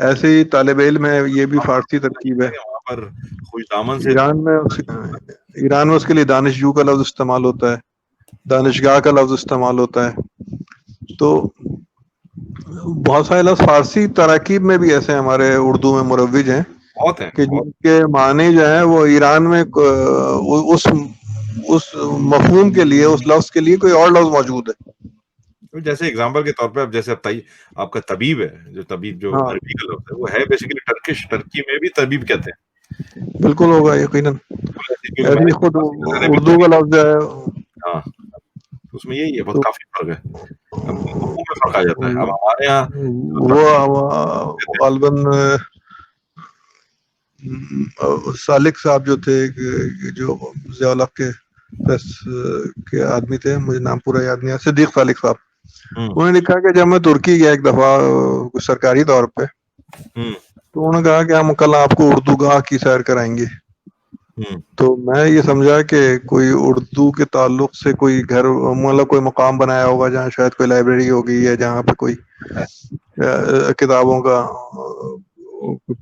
[SPEAKER 2] ایسے ہی طالب علم ہے, یہ بھی فارسی ترکیب ہے.
[SPEAKER 1] وہاں پر خوش دامن سے
[SPEAKER 2] ایران میں اس کے لیے دانشجو کا لفظ استعمال ہوتا ہے, دانشگاہ کا لفظ استعمال ہوتا ہے. تو بہت سارے لفظ فارسی تراکیب میں بھی ایسے ہمارے اردو میں مروج ہیں
[SPEAKER 1] بہت ہے.
[SPEAKER 2] کہ جن کے معنی جو ہیں وہ ایران میں اس مفہوم کے لیے, اس لفظ کے لیے کوئی اور لفظ موجود ہے.
[SPEAKER 1] جیسے اگزامپل کے طور پہ اب جیسے آپ کا طبیب ہے, جو طبیب جو
[SPEAKER 2] ہاں
[SPEAKER 1] عربی کا لفظ ہے وہ ہے بیسیکلی ٹرکش, ٹرکی میں بھی طبیب کہتے ہیں.
[SPEAKER 2] بالکل ہوگا یقیناً.
[SPEAKER 1] کیونکہ
[SPEAKER 2] ایسی خود اردو کا لفظ ہے.
[SPEAKER 1] ہاں اس میں یہی ہے, بہت
[SPEAKER 2] تو
[SPEAKER 1] کافی فرق ہے. اب مفہوم میں فرق آ جاتا ہے. اب ہمارے یہاں
[SPEAKER 2] وہ غالباً سالک صاحب جو تھے, جو ضیاء الحق کے پریس کے آدمی تھے, مجھے نام پورا یاد نہیں ہے, صدیق سالک صاحب, انہوں نے لکھا کہ جب میں ترکی گیا ایک دفعہ سرکاری طور پہ, تو انہوں نے کہا کہ ہم کل آپ کو اردو گاہ کی سیر کرائیں گے. تو میں یہ سمجھا کہ کوئی اردو کے تعلق سے کوئی گھر, مطلب کوئی مقام بنایا ہوگا جہاں شاید کوئی لائبریری ہوگی, یا جہاں پہ کوئی کتابوں کا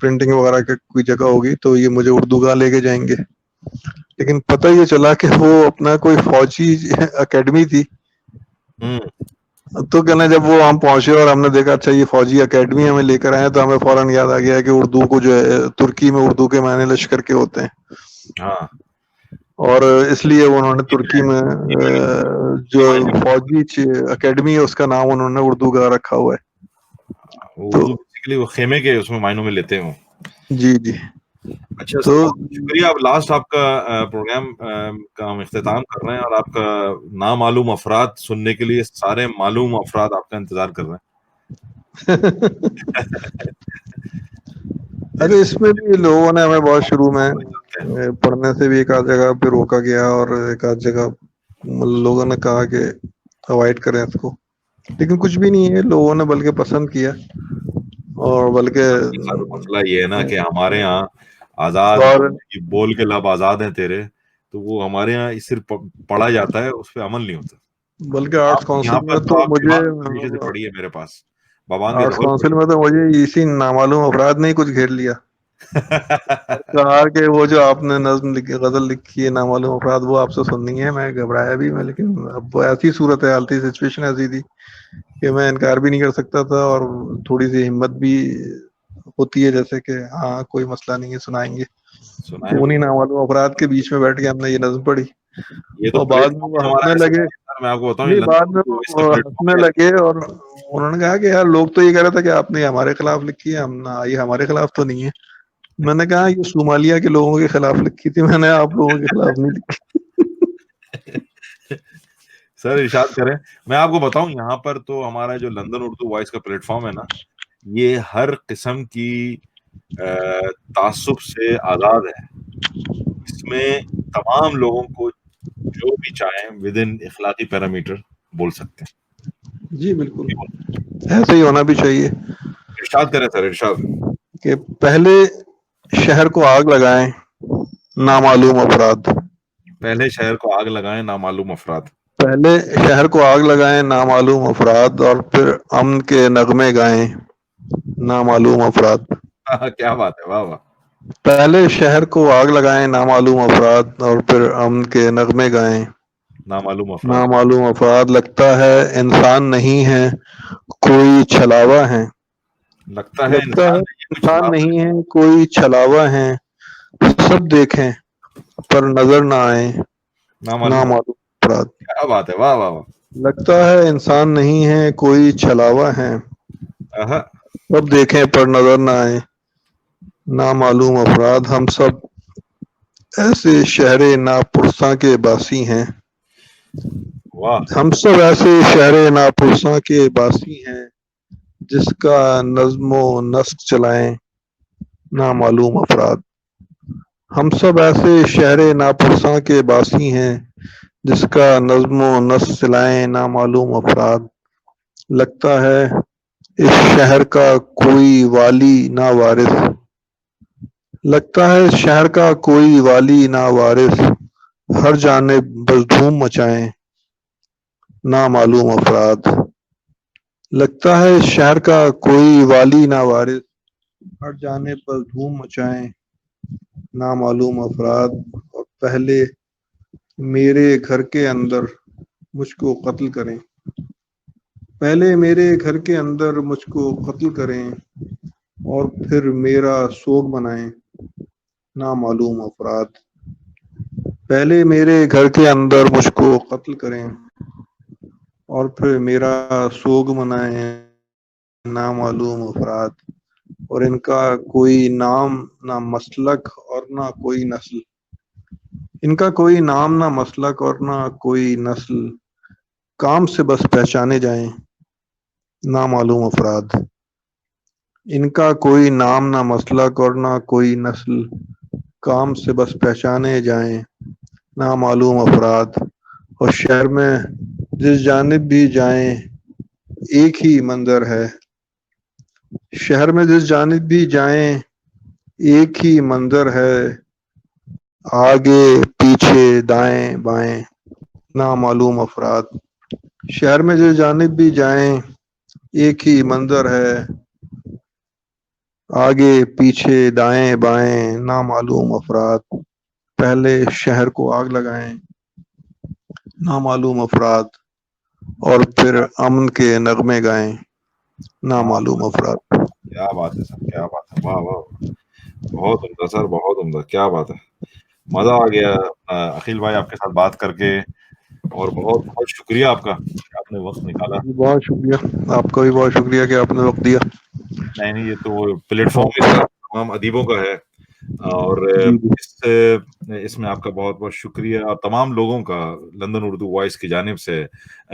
[SPEAKER 2] پرنٹنگ وغیرہ کی کوئی جگہ ہوگی, تو یہ مجھے اردو گاہ لے کے جائیں گے. لیکن پتہ یہ چلا کہ وہ اپنا کوئی فوجی اکیڈمی تھی. تو کہنا جب وہ ہم پہنچے اور ہم نے دیکھا اچھا یہ فوجی اکیڈمی ہمیں لے کر آئے, تو ہمیں فوراً یاد آ گیا کہ اردو کو جو ہے ترکی میں اردو کے معنی لشکر کے ہوتے ہیں, اور اس لیے انہوں نے ترکی میں جو فوجی اکیڈمی ہے اس کا نام انہوں نے اردو گاہ رکھا ہوا ہے.
[SPEAKER 1] اردو بیسیکلی وہ خیمے کے اس میں معنوں میں لیتے ہوں.
[SPEAKER 2] جی جی.
[SPEAKER 1] اچھا
[SPEAKER 2] تو
[SPEAKER 1] شکریہ. اب لاسٹ آپ کا پروگرام کا ہم اختتام کر رہے ہیں, اور آپ کا نامعلوم افراد سننے کے لیے سارے معلوم افراد آپ کا انتظار کر رہے ہیں.
[SPEAKER 2] ارے اس میں بھی لوگوں نے ہمیں بہت شروع میں پڑھنے سے بھی ایک آدھ جگہ پہ روکا گیا, اور ایک آدھ جگہ لوگوں نے کہا کہ اوائڈ کریں اس کو, لیکن کچھ بھی نہیں ہے. لوگوں نے بلکہ پسند کیا, اور بلکہ
[SPEAKER 1] مسئلہ یہ ہے نا کہ ہمارے یہاں آزاد
[SPEAKER 2] اور
[SPEAKER 1] بول کے لب آزاد ہیں تیرے, تو وہ ہمارے یہاں صرف پڑھا جاتا ہے, اس پہ عمل نہیں ہوتا.
[SPEAKER 2] بلکہ آرٹس
[SPEAKER 1] یہاں
[SPEAKER 2] کونسل
[SPEAKER 1] پر
[SPEAKER 2] میں تو
[SPEAKER 1] آپ
[SPEAKER 2] مجھے
[SPEAKER 1] نیچے سے پڑھی ہے میرے پاس, بابان کے
[SPEAKER 2] آرٹس
[SPEAKER 1] دھول
[SPEAKER 2] کونسل میں تو مجھے اسی نامعلوم افراد نے ہی کچھ گھیر لیا. کہا کہ وہ جو آپ نے نظم لکھی, غزل لکھی ہے نامعلوم افراد, وہ آپ سے سننی ہے. میں گھبرایا بھی میں, لیکن اب وہ ایسی صورت حال تھی, سچویشن ایسی تھی کہ میں انکار بھی نہیں کر سکتا تھا, اور تھوڑی سی ہمت بھی ہوتی ہے جیسے کہ ہاں کوئی مسئلہ نہیں ہے سنائیں گے. تو انہیں نامعلوم افراد کے بیچ میں بیٹھ کے ہم نے یہ نظم پڑھی,
[SPEAKER 1] یہ تو
[SPEAKER 2] اور بعد میں وہ ہنسنے لگے.
[SPEAKER 1] میں آپ کو بتاؤں
[SPEAKER 2] نہیں, بعد میں وہ ہنسنے لگے, اور انہوں نے کہا کہ یار لوگ تو یہ کہہ رہے تھے کہ آپ نے ہمارے خلاف لکھی ہے, ہم یہ ہمارے خلاف تو نہیں ہے. میں نے کہا یہ صومالیہ کے لوگوں کے خلاف لکھی تھی, میں نے آپ لوگوں کے خلاف نہیں لکھی.
[SPEAKER 1] سر ارشاد کریں. میں آپ کو بتاؤں یہاں پر تو ہمارا جو لندن اردو وائس کا پلیٹ فارم ہے نا, یہ ہر قسم کی تعصب سے آزاد ہے. اس میں تمام لوگوں کو جو بھی چاہیں ود ان اخلاقی پیرامیٹر بول سکتے ہیں.
[SPEAKER 2] جی بالکل, ایسے ہی ہونا بھی چاہیے.
[SPEAKER 1] ارشاد کریں سر, ارشاد.
[SPEAKER 2] کہ پہلے شہر کو آگ لگائیں نامعلوم افراد.
[SPEAKER 1] پہلے شہر کو آگ لگائیں نامعلوم افراد.
[SPEAKER 2] پہلے شہر کو آگ لگائیں نامعلوم افراد, اور پھر امن کے نغمے گائیں نامعلوم افراد.
[SPEAKER 1] کیا بات ہے, واہ واہ.
[SPEAKER 2] پہلے شہر کو آگ لگائیں نامعلوم افراد، اور پھر امن کے نغمے گائیں
[SPEAKER 1] نامعلوم افراد.
[SPEAKER 2] نامعلوم افراد. لگتا ہے انسان نہیں ہے کوئی چھلاوا ہے،
[SPEAKER 1] لگتا ہے
[SPEAKER 2] لگتا ہے
[SPEAKER 1] انسان نہیں کچھ
[SPEAKER 2] انسان نہیں ہے کوئی چھلاوا ہے. سب دیکھیں پر نظر نہ آئے
[SPEAKER 1] نامعلوم.
[SPEAKER 2] نامعلوم افراد.
[SPEAKER 1] کیا بات ہے، واہ واہ واہ.
[SPEAKER 2] لگتا ہے انسان نہیں ہے کوئی چھلاوا ہے،
[SPEAKER 1] آہا.
[SPEAKER 2] سب دیکھیں پر نظر نہ آئے نامعلوم افراد. ہم سب ایسے شہر ناپرساں کے باسی ہیں،
[SPEAKER 1] واہ.
[SPEAKER 2] ہم سب ایسے شہر ناپرساں کے باسی ہیں، جس کا نظم و نسق چلائیں نامعلوم افراد. ہم سب ایسے شہر ناپرساں کے باسی ہیں، جس کا نظم و نسق چلائیں نامعلوم افراد. لگتا ہے اس شہر کا کوئی والی نہ وارث، لگتا ہے اس شہر کا کوئی والی نہ وارث. ہر جانب بس دھوم مچائیں نامعلوم افراد. لگتا ہے اس شہر کا کوئی والی نہ وارث، ہر جانب بس دھوم مچائیں نامعلوم افراد. اور پہلے میرے گھر کے اندر مجھ کو قتل کریں، پہلے میرے گھر کے اندر مجھ کو قتل کریں، اور پھر میرا سوگ منائیں نامعلوم افراد. پہلے میرے گھر کے اندر مجھ کو قتل کریں، اور پھر میرا سوگ منائیں نامعلوم افراد. اور ان کا کوئی نام نہ مسلک اور نہ کوئی نسل، ان کا کوئی نام نہ مسلک اور نہ کوئی نسل، کام سے بس پہچانے جائیں نامعلوم افراد. ان کا کوئی نام نہ مسلک اور نہ کوئی نسل، کام سے بس پہچانے جائیں نامعلوم افراد. اور شہر میں جس جانب بھی جائیں ایک ہی منظر ہے، شہر میں جس جانب بھی جائیں ایک ہی منظر ہے، آگے پیچھے دائیں بائیں نامعلوم افراد. شہر میں جس جانب بھی جائیں ایک ہی منظر ہے، آگے پیچھے دائیں بائیں نامعلوم افراد. پہلے شہر کو آگ لگائیں نامعلوم افراد، اور پھر امن کے نغمے گائیں نامعلوم افراد.
[SPEAKER 1] کیا بات ہے سر، کیا بات ہے، واہ واہ. بہت عمدہ سر، بہت عمدہ. کیا بات ہے، مزہ آ گیا عقیل بھائی آپ کے ساتھ بات کر کے. اور بہت بہت شکریہ آپ کا کہ آپ نے وقت نکالا.
[SPEAKER 2] جی بہت شکریہ، آپ کا بھی بہت شکریہ کہ آپ نے وقت دیا.
[SPEAKER 1] نہیں یہ تو پلیٹ فارم اس کا تمام ادیبوں کا ہے، اور
[SPEAKER 2] جی جی
[SPEAKER 1] اس میں آپ کا بہت بہت شکریہ، اور تمام لوگوں کا لندن اردو وائس کی جانب سے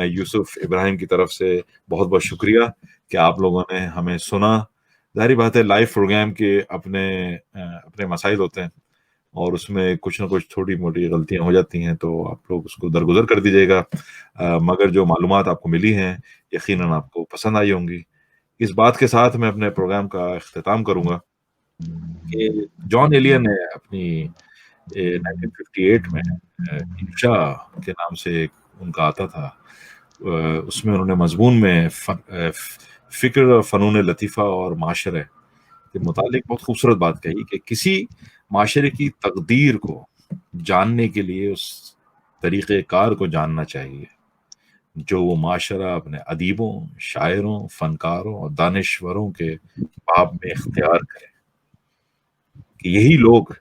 [SPEAKER 1] یوسف ابراہیم کی طرف سے بہت بہت شکریہ کہ آپ لوگوں نے ہمیں سنا. ظاہری بات ہے لائیو پروگرام کے اپنے مسائل ہوتے ہیں، اور اس میں کچھ نہ کچھ چھوٹی موٹی غلطیاں ہو جاتی ہیں، تو آپ لوگ اس کو درگزر کر دیجیے گا. مگر جو معلومات آپ کو ملی ہیں یقیناً آپ کو پسند آئی ہوں گی. اس بات کے ساتھ میں اپنے پروگرام کا اختتام کروں گا کہ جان ایلین نے اپنی 1958 میں انشا کے نام سے ان کا آتا تھا، اس میں انہوں نے مضمون میں فکر اور فنون لطیفہ اور معاشرے کے متعلق بہت خوبصورت بات کہی کہ کسی معاشرے کی تقدیر کو جاننے کے لیے اس طریقہ کار کو جاننا چاہیے جو وہ معاشرہ اپنے ادیبوں، شاعروں، فنکاروں اور دانشوروں کے باب میں اختیار کرے، کہ یہی لوگ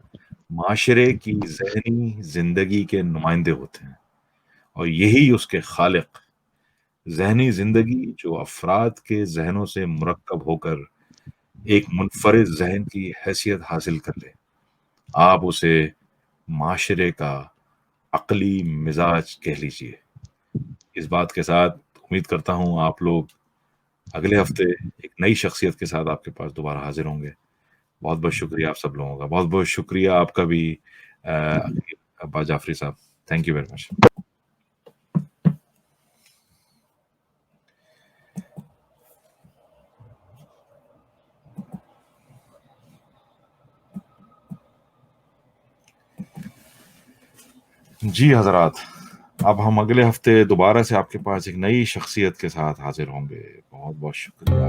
[SPEAKER 1] معاشرے کی ذہنی زندگی کے نمائندے ہوتے ہیں، اور یہی اس کے خالق. ذہنی زندگی جو افراد کے ذہنوں سے مرکب ہو کر ایک منفرد ذہن کی حیثیت حاصل کر لے، آپ اسے معاشرے کا عقلی مزاج کہہ لیجئے. اس بات کے ساتھ امید کرتا ہوں آپ لوگ اگلے ہفتے ایک نئی شخصیت کے ساتھ آپ کے پاس دوبارہ حاضر ہوں گے. بہت بہت شکریہ آپ سب لوگوں کا، بہت بہت شکریہ آپ کا بھی ابا جعفری صاحب. Thank you very much. جی حضرات، اب ہم اگلے ہفتے دوبارہ سے آپ کے پاس ایک نئی شخصیت کے ساتھ حاضر ہوں گے. بہت بہت شکریہ.